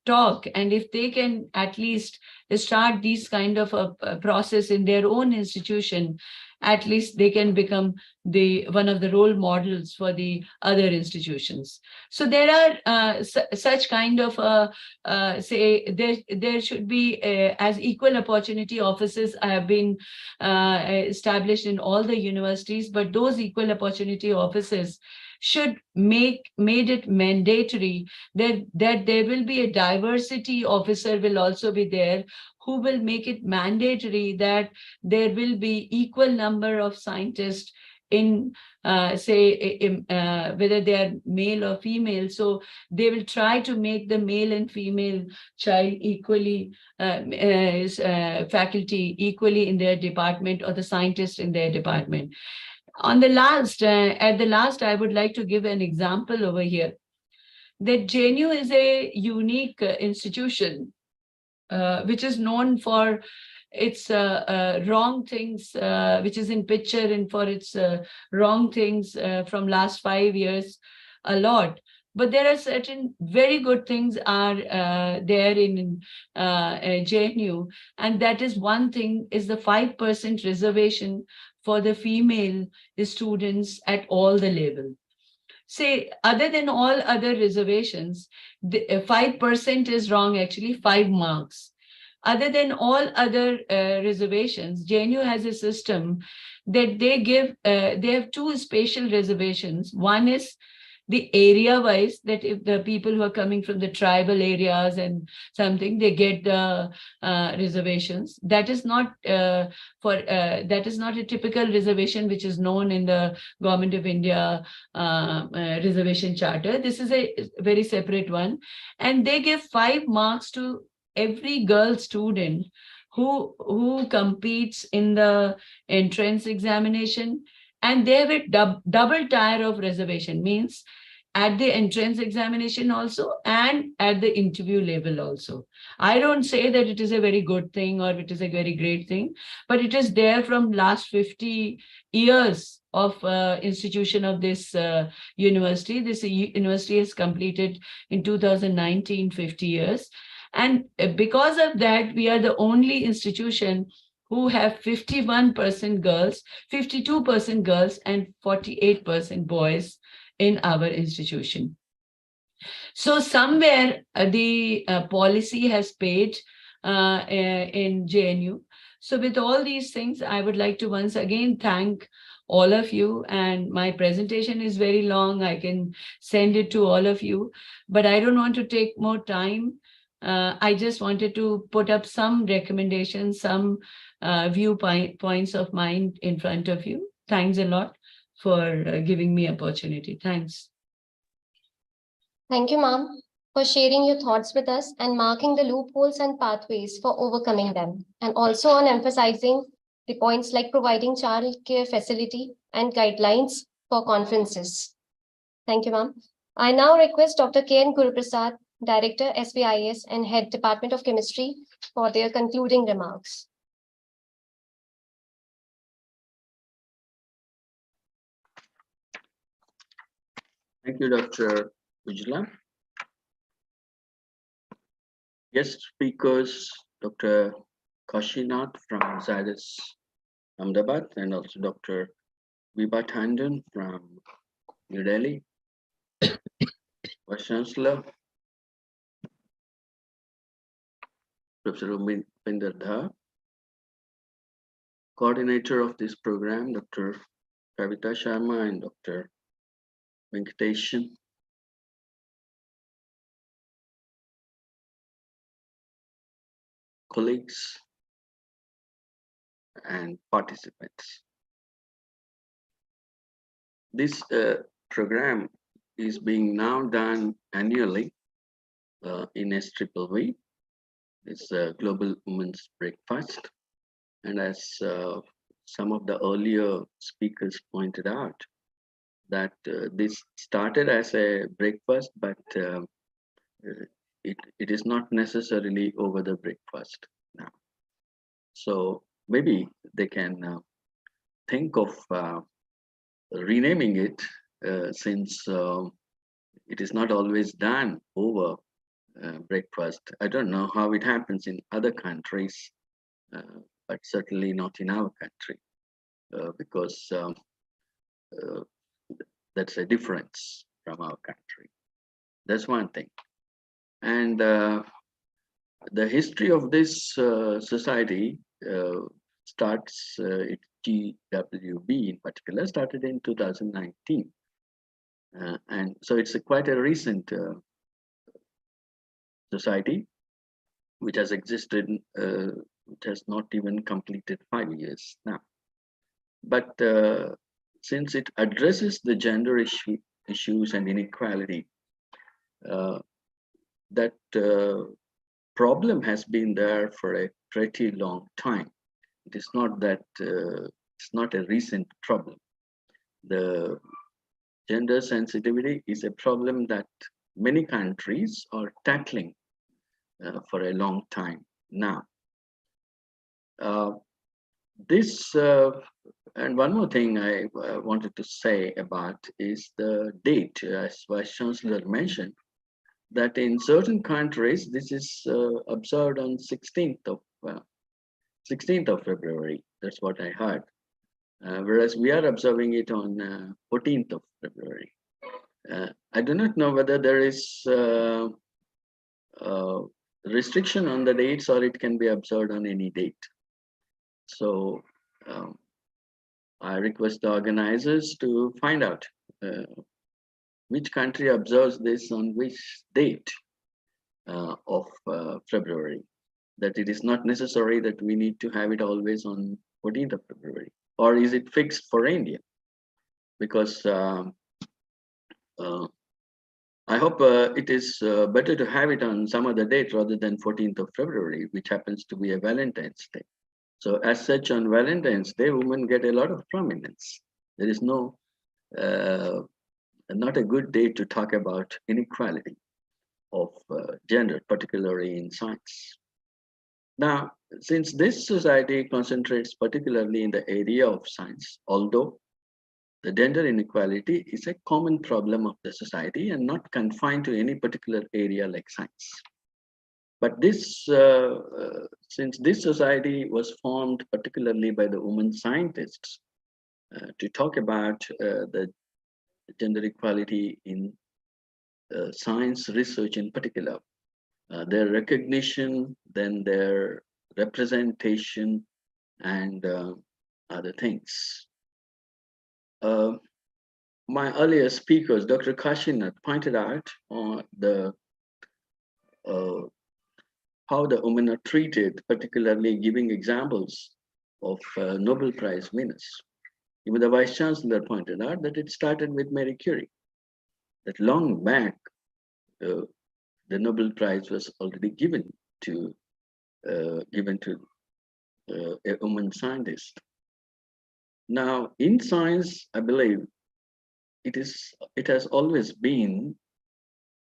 talk, and if they can at least start these kind of a process in their own institution, at least they can become one of the role models for the other institutions. So there are such kind of there should be as equal opportunity offices have been established in all the universities, but those equal opportunity offices should made it mandatory that there will be a diversity officer will also be there, who will make it mandatory that there will be equal number of scientists in whether they are male or female. So they will try to make the male and female child equally faculty equally in their department, or the scientists in their department. On the last, at the last, I would like to give an example over here that JNU is a unique institution which is known for its wrong things, which is in picture, and for its wrong things from last 5 years a lot. But there are certain very good things are there in JNU, and that is one thing is the 5% reservation for the female students at all the level. Say, other than all other reservations, the 5% is wrong, actually 5 marks. Other than all other reservations, JNU has a system that they give, they have 2 spatial reservations. One is the area wise, that if the people who are coming from the tribal areas and something, they get the reservations. That is not that is not a typical reservation which is known in the Government of India reservation charter. This is a very separate one, and they give 5 marks to every girl student who competes in the entrance examination. And they have a double tier of reservation, means at the entrance examination also and at the interview level also. I don't say that it is a very good thing or it is a very great thing, but it is there from last 50 years of institution of this university. This university has completed in 2019, 50 years. And because of that, we are the only institution who have 51% girls, 52% girls, and 48% boys in our institution. So somewhere the policy has paid in JNU. So with all these things, I would like to once again thank all of you. And my presentation is very long. I can send it to all of you, but I don't want to take more time. I just wanted to put up some recommendations, some viewpoints of mine in front of you. Thanks a lot for giving me opportunity. Thanks. Thank you, ma'am, for sharing your thoughts with us and marking the loopholes and pathways for overcoming them, and also on emphasizing the points like providing child care facility and guidelines for conferences. Thank you, ma'am. I now request Dr. K.N. Guruprasad, Director, SBIS and Head Department of Chemistry, for their concluding remarks. Thank you, Dr. Ujla. Guest speakers, Dr. Kashinath from Zydus Ahmedabad, and also Dr. Vibha Tandon from New Delhi. Vice Chancellor, Professor Upinder Dha. Coordinator of this program, Dr. Kavita Sharma and Dr. Venkateshan. Colleagues and participants. This program is being now done annually in SVVV. It's a Global Women's Breakfast. And as some of the earlier speakers pointed out, that this started as a breakfast, but it is not necessarily over the breakfast now. So maybe they can think of renaming it since it is not always done over breakfast. I don't know how it happens in other countries, but certainly not in our country, because that's a difference from our country. That's one thing. And the history of this society starts, GWB in particular, started in 2019. And so it's quite a recent society which has existed, which has not even completed 5 years now. But since it addresses the gender issues and inequality, that problem has been there for a pretty long time. It is not that it's not a recent problem. The gender sensitivity is a problem that many countries are tackling for a long time now. This and one more thing I wanted to say about is the date, as Vice Chancellor mentioned, that in certain countries this is observed on 16th of February. That's what I heard. Whereas we are observing it on 14th of February. I do not know whether there is restriction on the dates or it can be observed on any date. So I request the organizers to find out which country observes this on which date of February. That it is not necessary that we need to have it always on 14th of February. Or is it fixed for India? Because I hope it is better to have it on some other date rather than 14th of February, which happens to be a Valentine's Day. So as such, on Valentine's Day, women get a lot of prominence. There is no, not a good day to talk about inequality of gender, particularly in science. Now, since this society concentrates particularly in the area of science, although the gender inequality is a common problem of the society and not confined to any particular area like science. But this, since this society was formed particularly by the women scientists to talk about the gender equality in science research in particular, their recognition, then their representation, and other things. My earlier speakers, Dr. Kashinath, pointed out on the how the women are treated, particularly giving examples of Nobel Prize winners. Even the Vice Chancellor pointed out that it started with Marie Curie, that long back, the Nobel Prize was already given to a woman scientist. Now, in science, I believe it has always been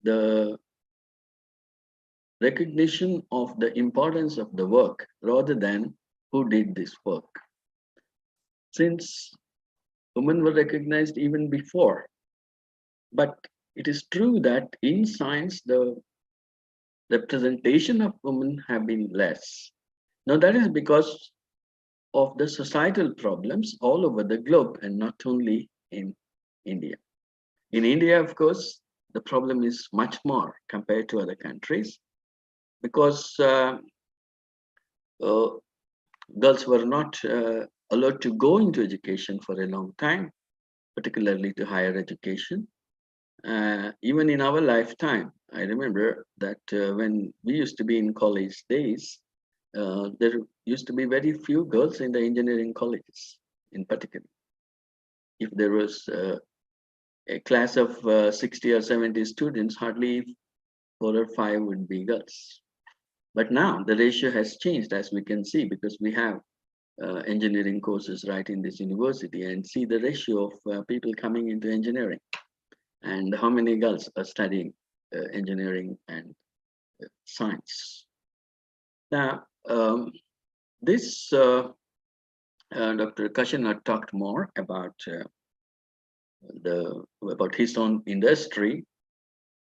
the recognition of the importance of the work rather than who did this work. Since women were recognized even before, but it is true that in science, the representation of women have been less. Now that is because of the societal problems all over the globe and not only in India. In India, of course, the problem is much more compared to other countries because girls were not allowed to go into education for a long time, particularly to higher education. Even in our lifetime, I remember that when we used to be in college days, there used to be very few girls in the engineering colleges in particular. If there was a class of 60 or 70 students, hardly 4 or 5 would be girls. But now the ratio has changed, as we can see, because we have engineering courses right in this university, and see the ratio of people coming into engineering and how many girls are studying engineering and science. Now, this Dr. Kashinath talked more about his own industry,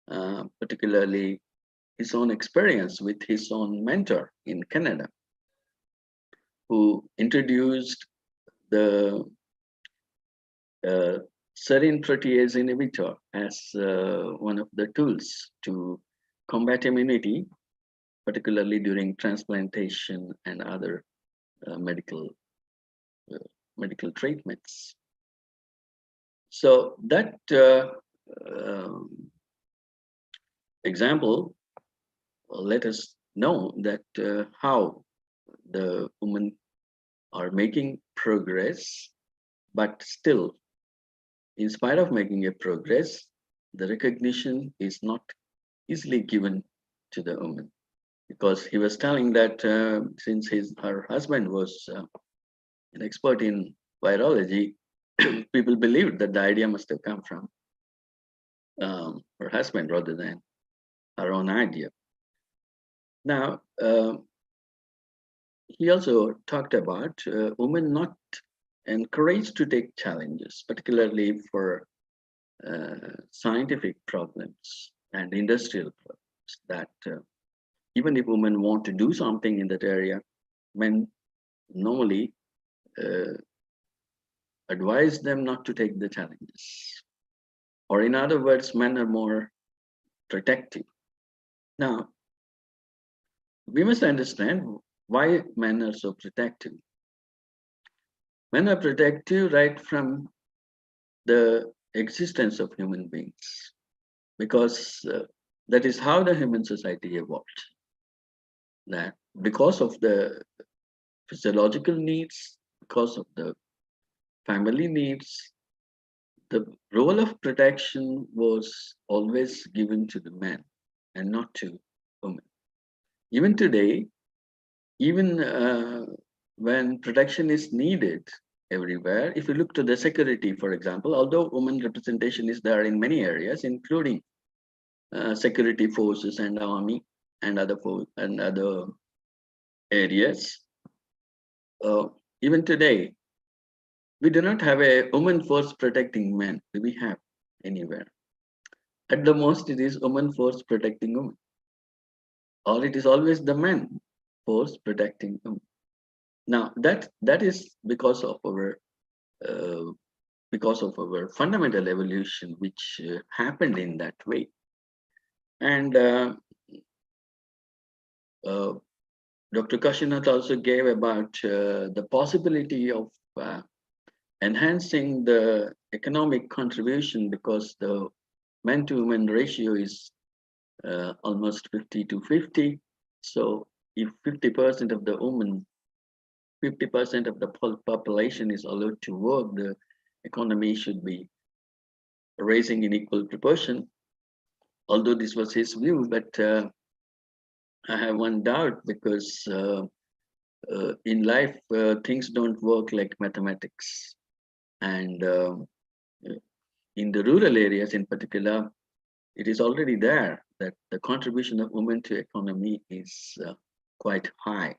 particularly his own experience with his own mentor in Canada, who introduced the serine protease inhibitor as one of the tools to combat immunity, particularly during transplantation and other medical treatments. So that example, let us know that how the women are making progress, but still, in spite of making a progress, the recognition is not easily given to the woman, because he was telling that since her husband was an expert in virology, people believed that the idea must have come from her husband rather than her own idea. Now, he also talked about women not encouraged to take challenges, particularly for scientific problems and industrial problems, that even if women want to do something in that area, men normally advise them not to take the challenges. Or in other words, men are more protective. Now, we must understand why men are so protective. Men are protective right from the existence of human beings, because that is how the human society evolved. That because of the physiological needs, because of the family needs, the role of protection was always given to the men and not to women. Even today, even when protection is needed everywhere, if you look to the security, for example, although women representation is there in many areas, including security forces and army and other areas, even today, we do not have a woman force protecting men. Do we have anywhere? At the most, it is woman force protecting women, or it is always the men force protecting women. Now that is because of our fundamental evolution, which happened in that way. And Dr. Kashinath also gave about the possibility of enhancing the economic contribution, because the men to women ratio is almost 50-50. So if 50% of the women, 50% of the population is allowed to work, the economy should be raising in equal proportion. Although this was his view, but I have one doubt, because in life, things don't work like mathematics. And in the rural areas in particular, it is already there that the contribution of women to economy is quite high,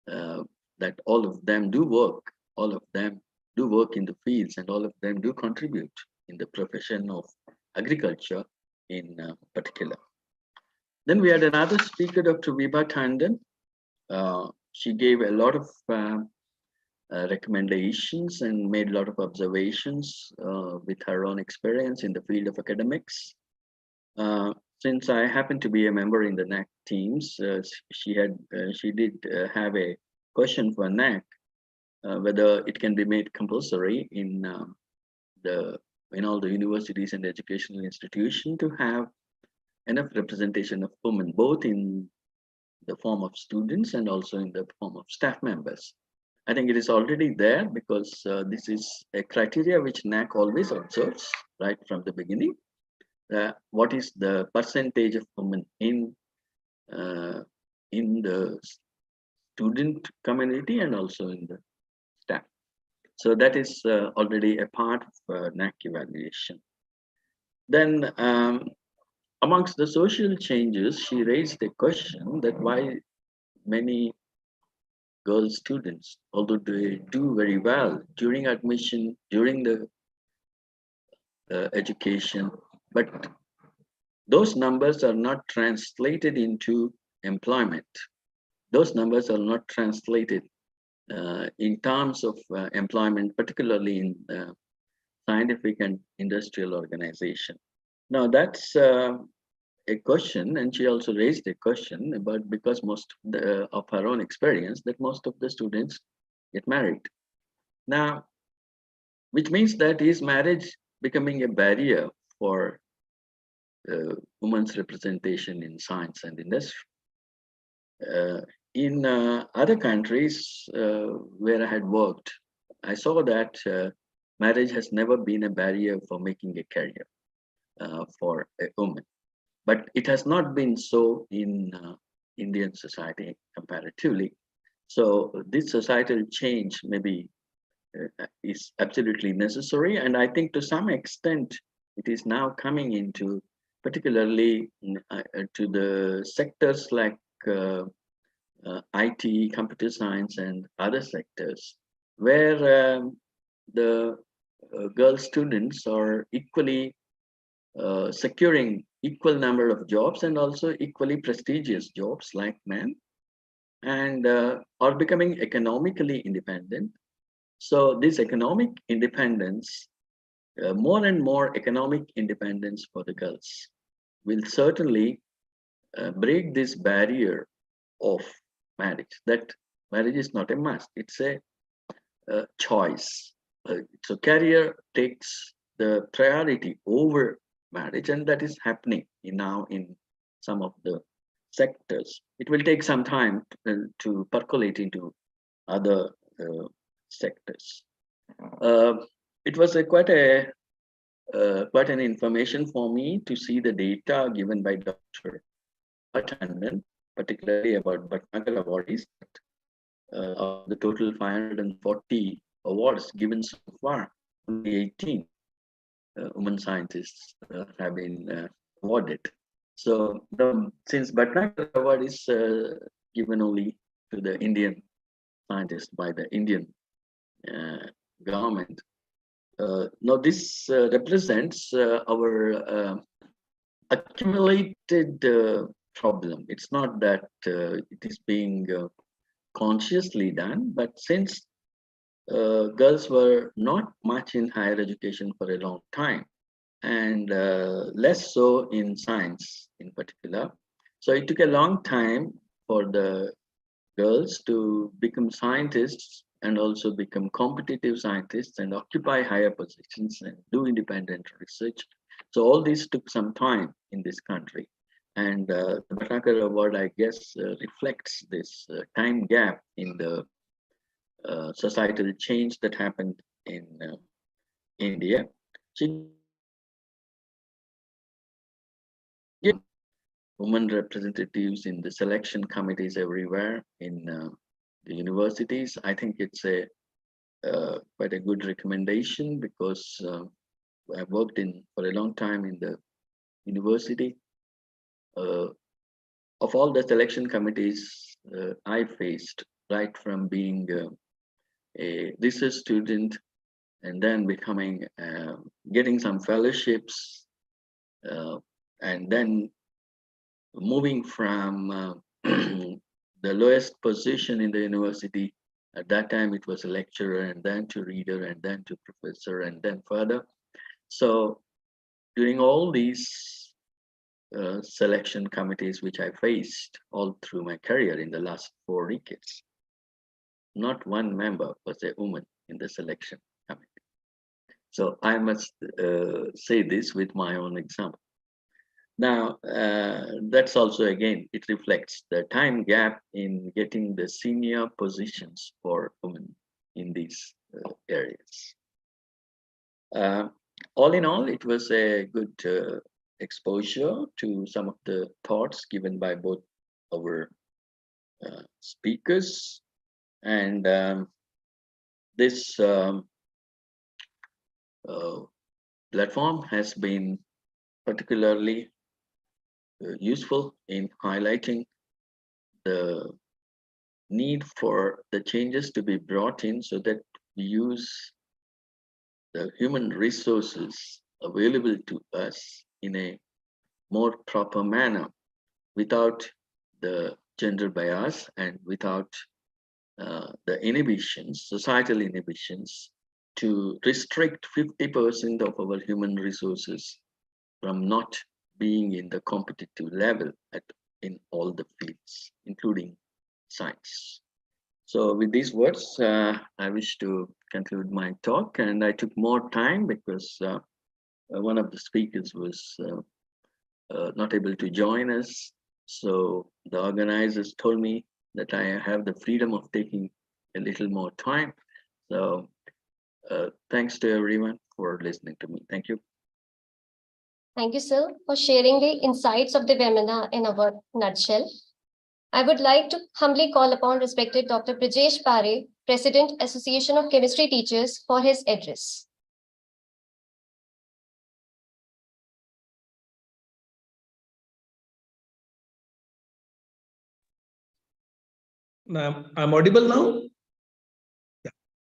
that all of them do work, all of them do work in the fields, and all of them do contribute in the profession of agriculture in particular. Then we had another speaker, Dr. Vibha Tandon. She gave a lot of recommendations and made a lot of observations with her own experience in the field of academics. Since I happen to be a member in the NAC teams, she did have a question for NAC, whether it can be made compulsory in all the universities and educational institutions to have enough representation of women, both in the form of students and also in the form of staff members. I think it is already there, because this is a criteria which NAC always observes right from the beginning. What is the percentage of women in the student community and also in the staff? So that is already a part of NAC evaluation. Then amongst the social changes, she raised a question that why many girl students, although they do very well during admission, during the education, but those numbers are not translated into employment. Those numbers are not translated in terms of employment, particularly in scientific and industrial organization. Now that's a question, and she also raised a question about, because most of her own experience, that most of the students get married. Now, which means that is marriage becoming a barrier for women's representation in science and industry. In other countries where I had worked, I saw that marriage has never been a barrier for making a career for a woman. But it has not been so in Indian society comparatively. So this societal change maybe is absolutely necessary. And I think to some extent, it is now coming into particularly to the sectors like IT, computer science, and other sectors, where the girl students are equally securing equal number of jobs and also equally prestigious jobs like men, and are becoming economically independent. So this economic independence, more and more economic independence for the girls, will certainly break this barrier of marriage, that marriage is not a must, it's a choice. So career takes the priority over marriage, and that is happening now in some of the sectors. It will take some time to percolate into other sectors. It was quite an information for me to see the data given by Dr. Tandon, particularly about Bhatnagar awardees. Of the total 540 awards given so far, only 18 women scientists have been awarded. So since Bhatnagar award is given only to the Indian scientists by the Indian government, now this represents our accumulated problem. It's not that it is being consciously done, but since girls were not much in higher education for a long time, and less so in science in particular, so it took a long time for the girls to become scientists and also become competitive scientists and occupy higher positions and do independent research. So all this took some time in this country. And the Bhatnagar Award, I guess, reflects this time gap in the societal change that happened in India. So, women representatives in the selection committees everywhere in the universities. I think it's quite a good recommendation, because I've worked for a long time in the university. Of all the selection committees I faced, right from being a research student and then becoming, getting some fellowships, and then moving from the lowest position in the university. At that time, it was a lecturer, and then to reader, and then to professor, and then further. So during all these selection committees which I faced all through my career in the last 4 decades, not one member was a woman in the selection committee. So I must say this with my own example. Now, that's also, again, it reflects the time gap in getting the senior positions for women in these areas. All in all, it was a good exposure to some of the thoughts given by both our speakers. And this platform has been particularly useful in highlighting the need for the changes to be brought in, so that we use the human resources available to us in a more proper manner, without the gender bias and without the inhibitions, societal inhibitions, to restrict 50% of our human resources from not being in the competitive level in all the fields, including science. So with these words, I wish to conclude my talk, and I took more time because one of the speakers was not able to join us. So the organizers told me that I have the freedom of taking a little more time. So thanks to everyone for listening to me. Thank you. Thank you, sir, for sharing the insights of the webinar in a nutshell. I would like to humbly call upon respected Dr. Brajesh Pare, President, Association of Chemistry Teachers, for his address. I'm audible now?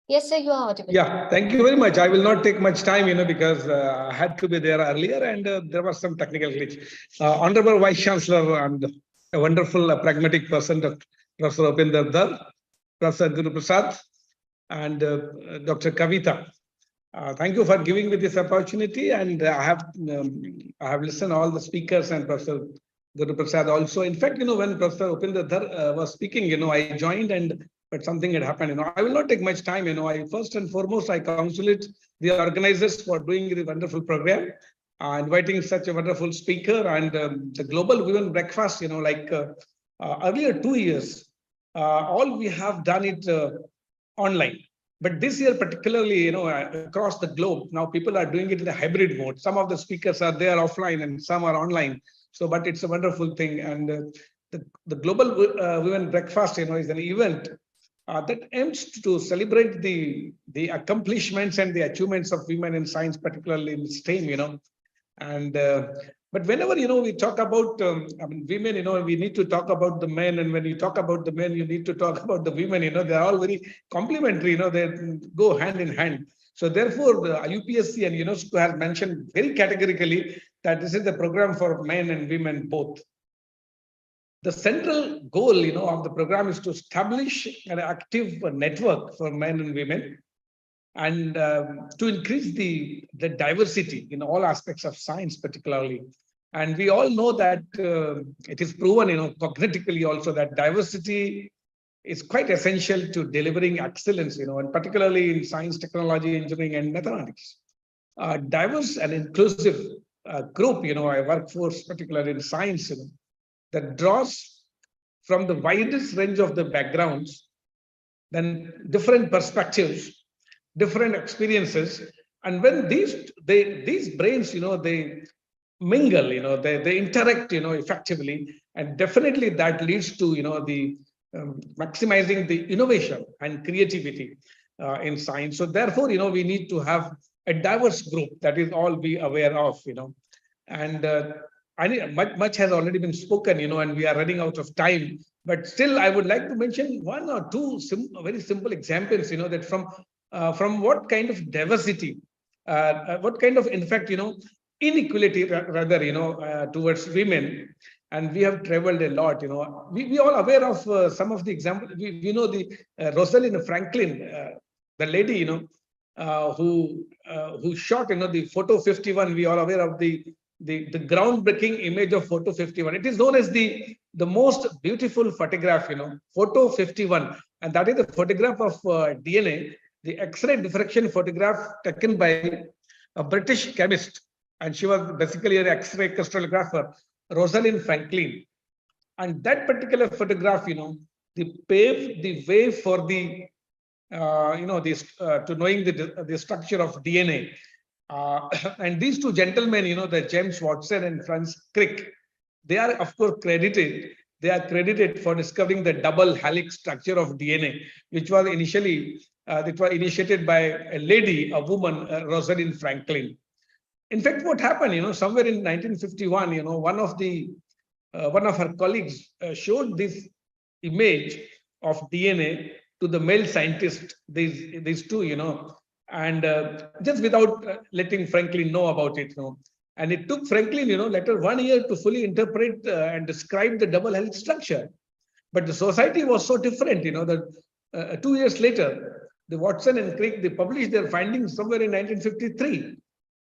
Yes, sir, you are audible. Yeah, thank you very much. I will not take much time, because I had to be there earlier and there was some technical glitch. Honorable Vice Chancellor and a wonderful pragmatic person, Dr. Professor Upinder Dhar, Professor Guru Prasad, and Dr. Kavita. Thank you for giving me this opportunity, and I have listened all the speakers and Professor Guru Prasad also. In fact, when Professor Upinder Dhar was speaking, I joined, but something had happened. I will not take much time. I first and foremost I congratulate the organizers for doing the wonderful program, inviting such a wonderful speaker, and the Global Women Breakfast. Like earlier 2 years, all we have done it online. But this year, particularly, across the globe, now people are doing it in a hybrid mode. Some of the speakers are there offline and some are online. So, but it's a wonderful thing. And the Global Women Breakfast, is an event that aims to celebrate the accomplishments and the achievements of women in science, particularly in STEM, And but whenever we talk about women, we need to talk about the men, and when you talk about the men, you need to talk about the women. They're all very complementary. They go hand in hand. So therefore, the IUPAC and UNESCO has mentioned very categorically that this is the program for men and women both. The central goal, of the program is to establish an active network for men and women, and to increase the diversity in all aspects of science, particularly. And we all know that it is proven, cognitively also, that diversity is quite essential to delivering excellence, and particularly in science, technology, engineering, and mathematics. Diverse and inclusive group, a workforce, particularly in science, that draws from the widest range of the backgrounds, then different perspectives, different experiences, and when these brains, they mingle, they interact, effectively, and definitely that leads to, the maximizing the innovation and creativity in science. So therefore, we need to have a diverse group. That is all we aware of, and much has already been spoken, and we are running out of time. But still, I would like to mention one or two very simple examples, that from what kind of diversity, what kind of, in fact, inequality rather, towards women. And we have traveled a lot, we all aware of some of the examples. We know the Rosalind Franklin, the lady, who shot, the photo 51. We all aware of the groundbreaking image of photo 51. It is known as the most beautiful photograph, photo 51. And that is the photograph of DNA, the X-ray diffraction photograph taken by a British chemist. And she was basically an X-ray crystallographer, Rosalind Franklin. And that particular photograph, they paved the way for the, to knowing the structure of DNA. And these two gentlemen, the James Watson and Francis Crick, they are, of course, credited. They are credited for discovering the double helix structure of DNA, which was initially initiated by a lady, a woman, Rosalind Franklin. In fact, what happened, somewhere in 1951, one of her colleagues showed this image of DNA to the male scientist, these two, and just without letting Franklin know about it. And it took Franklin, later 1 year to fully interpret and describe the double helix structure. But the society was so different, that 2 years later, the Watson and Crick, they published their findings somewhere in 1953.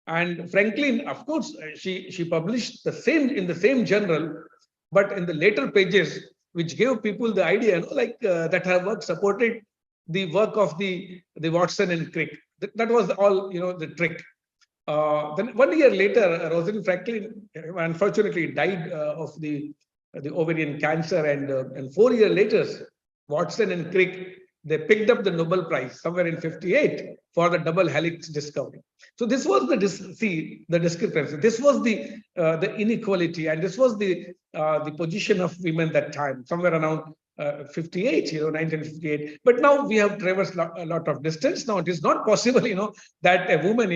And Franklin, of course, she published the same in the same journal, but in the later pages, which gave people the idea, that her work supported the work of the Watson and Crick. That was all, the trick. Then 1 year later, Rosalind Franklin unfortunately died of the ovarian cancer, and 4 years later, Watson and Crick, they picked up the Nobel Prize somewhere in 58 for the double helix discovery. So this was the discrepancy. This was the inequality, and this was the position of women that time, somewhere around 58, 1958. But now we have traversed a lot of distance. Now it is not possible, that a woman,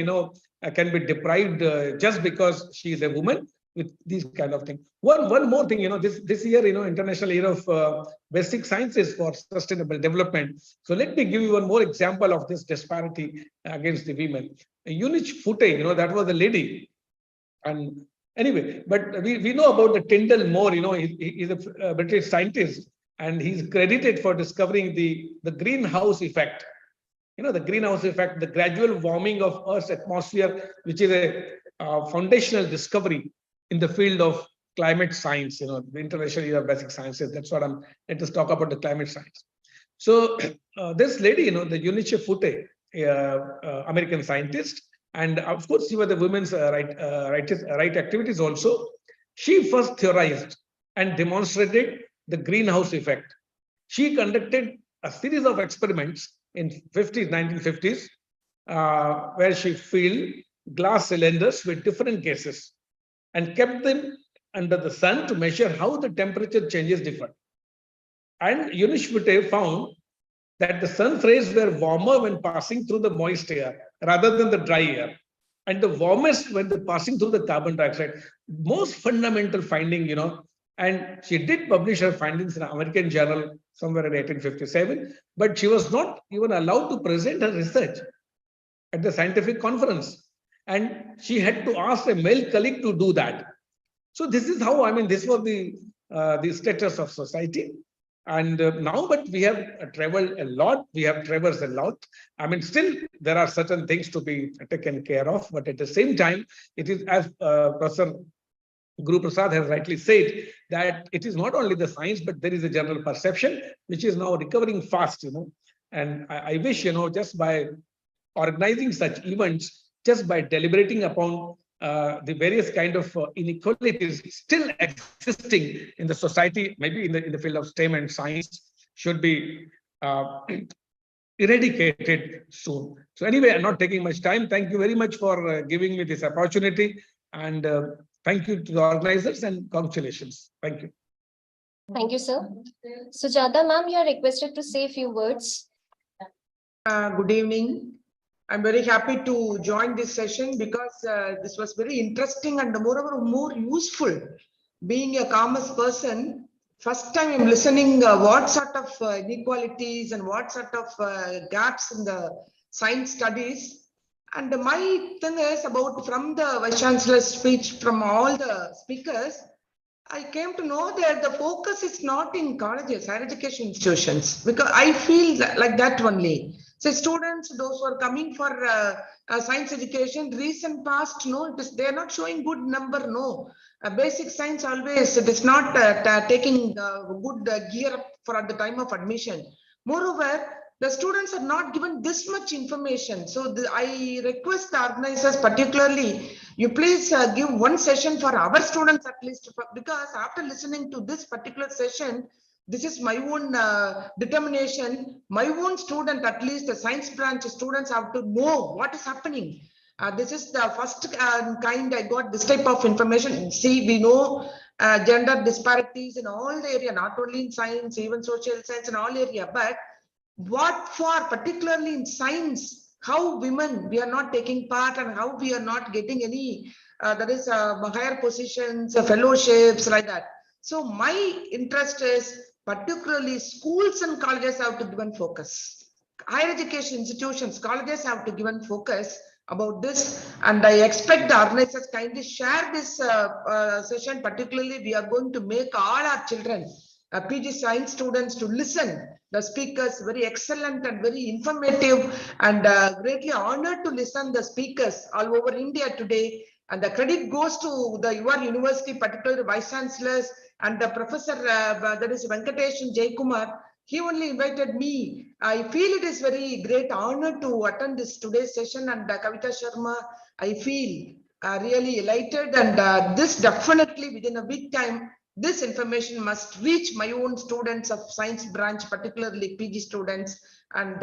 can be deprived just because she is a woman with these kind of things. One more thing, this year, International Year of Basic Sciences for Sustainable Development. So let me give you one more example of this disparity against the women. Eunice Foote, that was a lady. And anyway, but we know about the Tyndall Moore, he's a British scientist, and he's credited for discovering the greenhouse effect. The greenhouse effect, the gradual warming of Earth's atmosphere, which is a foundational discovery in the field of climate science, the International Year of Basic Sciences. That's what let us talk about the climate science. So this lady, the Eunice Foote, American scientist, and of course, she was the women's right activities also. She first theorized and demonstrated the greenhouse effect. She conducted a series of experiments in 1950s, where she filled glass cylinders with different gases and kept them under the sun to measure how the temperature changes differ. And Eunice Foote found that the sun rays were warmer when passing through the moist air rather than the dry air, and the warmest when they're passing through the carbon dioxide. Most fundamental finding, and she did publish her findings in an American journal somewhere in 1857, but she was not even allowed to present her research at the scientific conference. And she had to ask a male colleague to do that. So this is how, this was the status of society. And now, but we have traveled a lot, we have traversed a lot. Still there are certain things to be taken care of, but at the same time, it is, as Professor Guru Prasad has rightly said, that it is not only the science, but there is a general perception, which is now recovering fast, And I wish, just by organizing such events, just by deliberating upon the various kind of inequalities still existing in the society, maybe in the field of STEM and science, should be eradicated soon. So anyway, I'm not taking much time. Thank you very much for giving me this opportunity, and thank you to the organizers, and congratulations. Thank you. Thank you, sir. Sujata ma'am, you are requested to say a few words. Good evening. I'm very happy to join this session because this was very interesting and moreover more useful. Being a commerce person, first time I'm listening what sort of inequalities and what sort of gaps in the science studies. And my thing is about, from the Vice Chancellor's speech, from all the speakers, I came to know that the focus is not in colleges, higher education institutions, because I feel like that only. So students, those who are coming for science education, recent past, no, they are not showing good number, no. Basic science always, it is not taking good gear up for at the time of admission. Moreover, the students are not given this much information. So I request the organizers, particularly, you please give one session for our students at least, because after listening to this particular session, this is my own determination. My own student, at least the science branch students, have to know what is happening. This is the first kind I got this type of information. See, we know gender disparities in all the area, not only in science, even social science in all area, but what for, particularly in science, how women, we are not taking part and how we are not getting any, that is higher positions, fellowships, like that. So my interest is particularly schools and colleges have to give focus. Higher education institutions, colleges have to give focus about this, and I expect the organizers kindly share this session. Particularly, we are going to make all our children, PG science students, to listen. The speakers very excellent and very informative, and greatly honored to listen the speakers all over India today. And the credit goes to your university, particularly the vice chancellors and the professor, that is Venkatesh and Jaykumar. He only invited me. I feel it is very great honor to attend this today's session, and Kavita Sharma, I feel really elated, and this definitely within a week time, this information must reach my own students of science branch, particularly PG students, and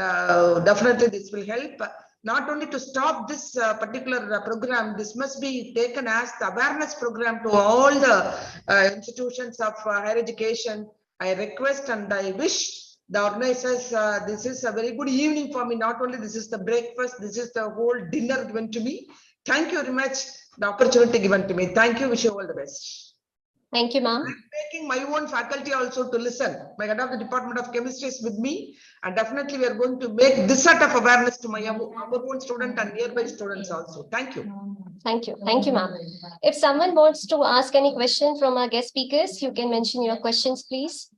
definitely this will help. Not only to stop this particular program, this must be taken as the awareness program to all the institutions of higher education. I request and I wish the organizers, this is a very good evening for me. Not only this is the breakfast, this is the whole dinner given to me. Thank you very much, the opportunity given to me. Thank you, wish you all the best. Thank you, ma'am. I'm making my own faculty also to listen. My head of the Department of Chemistry is with me, and definitely we are going to make this sort of awareness to our own student and nearby students also. Thank you. Thank you. Thank you, ma'am. If someone wants to ask any question from our guest speakers, you can mention your questions, please.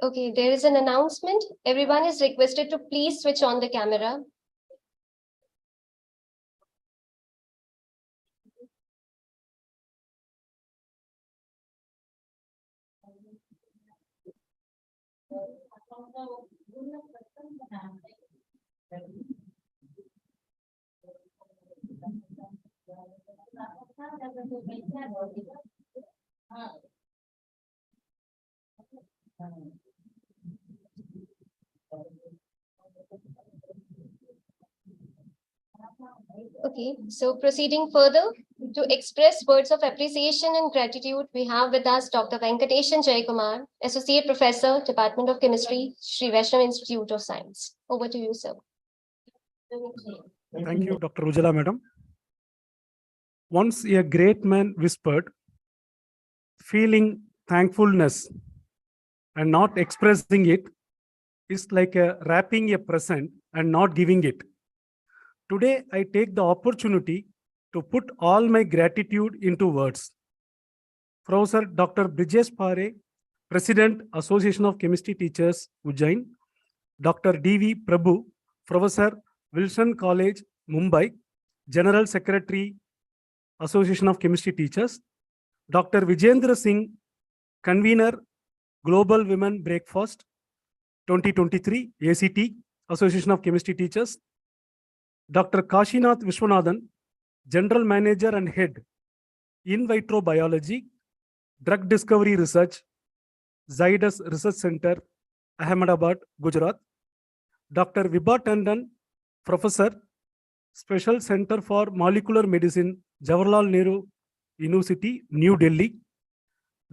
Okay, there is an announcement. Everyone is requested to please switch on the camera. Okay, so proceeding further, to express words of appreciation and gratitude, we have with us Dr. Venkateshan Jayakumar, Associate Professor, Department of Chemistry, Sri Vaishnav Institute of Science. Over to you, sir. Thank you, Dr. Ujala, madam. Once a great man whispered, feeling thankfulness and not expressing it is like wrapping a present and not giving it. Today, I take the opportunity to put all my gratitude into words. Professor Dr. Brijesh Pare, President, Association of Chemistry Teachers, Ujjain. Dr. D.V. Prabhu, Professor, Wilson College, Mumbai, General Secretary, Association of Chemistry Teachers. Dr. Vijendra Singh, Convener, Global Women Breakfast 2023, ACT, Association of Chemistry Teachers. Dr. Kashinath Vishwanathan, General Manager and Head, In Vitro Biology, Drug Discovery Research, Zydus Research Center, Ahmedabad, Gujarat. Dr. Vibha Tandon, Professor, Special Center for Molecular Medicine, Jawaharlal Nehru University, New Delhi.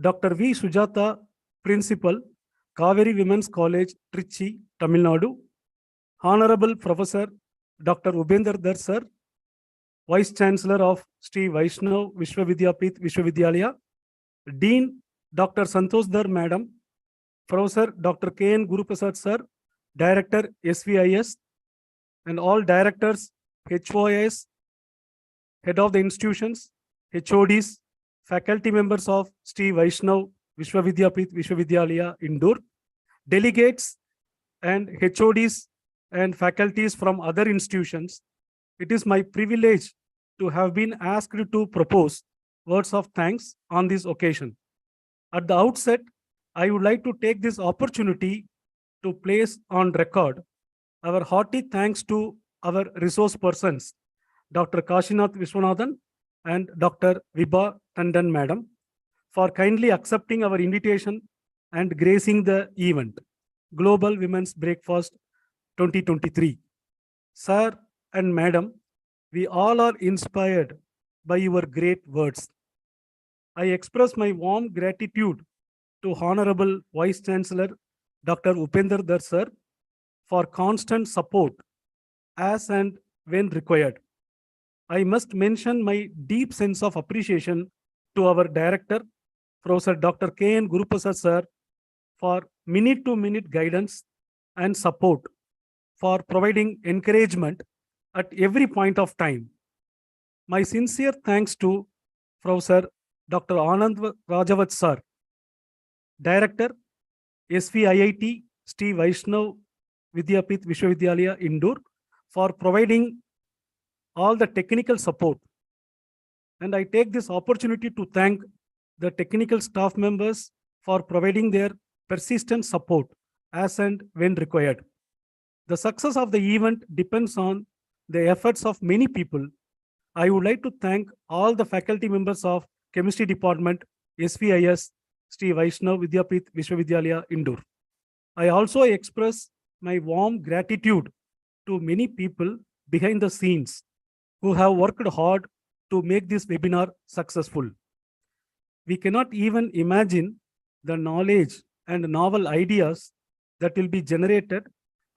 Dr. V. Sujata, Principal, Kaveri Women's College, Trichy, Tamil Nadu. Honorable Professor Dr. Upender Dhar Sir, Vice Chancellor of Sri Vaishnav Vishwavidyapith Vishwavidyalaya. Dean Dr. Santosh Dhar Madam, Professor Dr. K.N. Guruprasad Sir, Director SVIS, and all directors, HOIS, head of the institutions, HODs, faculty members of Sri Vaishnav Vishwavidyapith Vishwavidyalaya, Indore, delegates and HODs and faculties from other institutions. It is my privilege to have been asked to propose words of thanks on this occasion. At the outset, I would like to take this opportunity to place on record our hearty thanks to our resource persons, Dr. Kashinath Vishwanathan and Dr. Vibha Tandon Madam, for kindly accepting our invitation and gracing the event, Global Women's Breakfast 2023. Sir and Madam, we all are inspired by your great words. I express my warm gratitude to Honorable Vice Chancellor Dr. Upender Dhar Sir for constant support as and when required. I must mention my deep sense of appreciation to our Director, Professor Dr. K.N. Guruprasad Sir, for minute-to-minute guidance and support, for providing encouragement at every point of time. My sincere thanks to Professor Dr. Anand Rajavat Sir, Director, SVIIT, Sri Vaishnav Vidyapith Vishwavidyalaya, Indore, for providing all the technical support. And I take this opportunity to thank the technical staff members for providing their persistent support as and when required. The success of the event depends on the efforts of many people. I would like to thank all the faculty members of Chemistry Department, SVIS, Sri Vaishnav Vidyapeeth Vishwavidyalaya, Indore. I also express my warm gratitude to many people behind the scenes who have worked hard to make this webinar successful. We cannot even imagine the knowledge and novel ideas that will be generated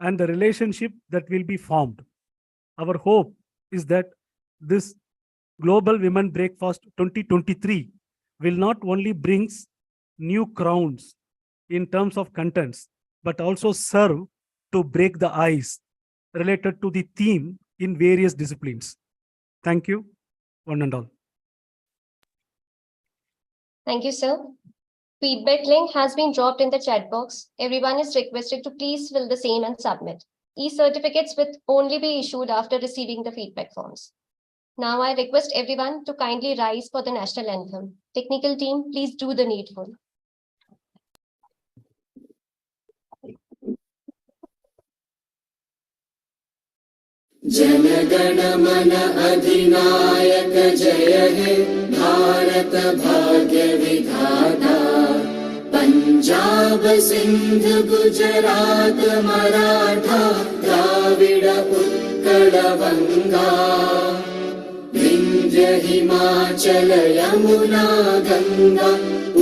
and the relationship that will be formed. Our hope is that this Global Women Breakfast 2023 will not only brings new grounds in terms of contents, but also serve to break the ice related to the theme in various disciplines. Thank you, one and all. Thank you, sir. Feedback link has been dropped in the chat box. Everyone is requested to please fill the same and submit. E-certificates will only be issued after receiving the feedback forms. Now I request everyone to kindly rise for the national anthem. Technical team, please do the needful. जनगण मन अधिनायक जय हे भारत भाग्य विधाता पंजाब सिंध गुजरात मराठा द्राविड उत्कल बंगा विंध्य हिमाचल यमुना गंगा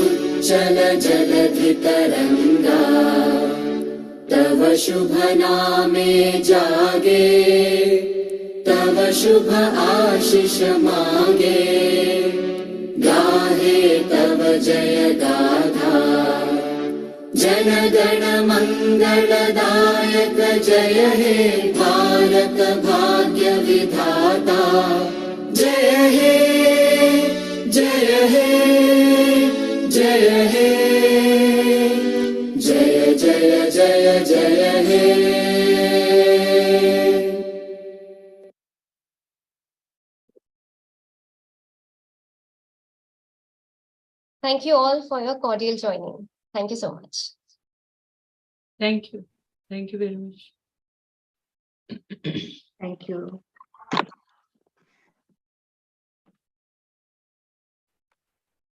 उच्चल जलधि तरंगा तव शुभ नामे जागे तव शुभ आशीष मांगे गाहे तव जय गाथा जन गण मंगलदायक जय हे भारत भाग्य विधाता जय हे जय हे जय हे जय जय जय जय हे Thank you all for your cordial joining. Thank you so much. Thank you. Thank you very much. Thank you.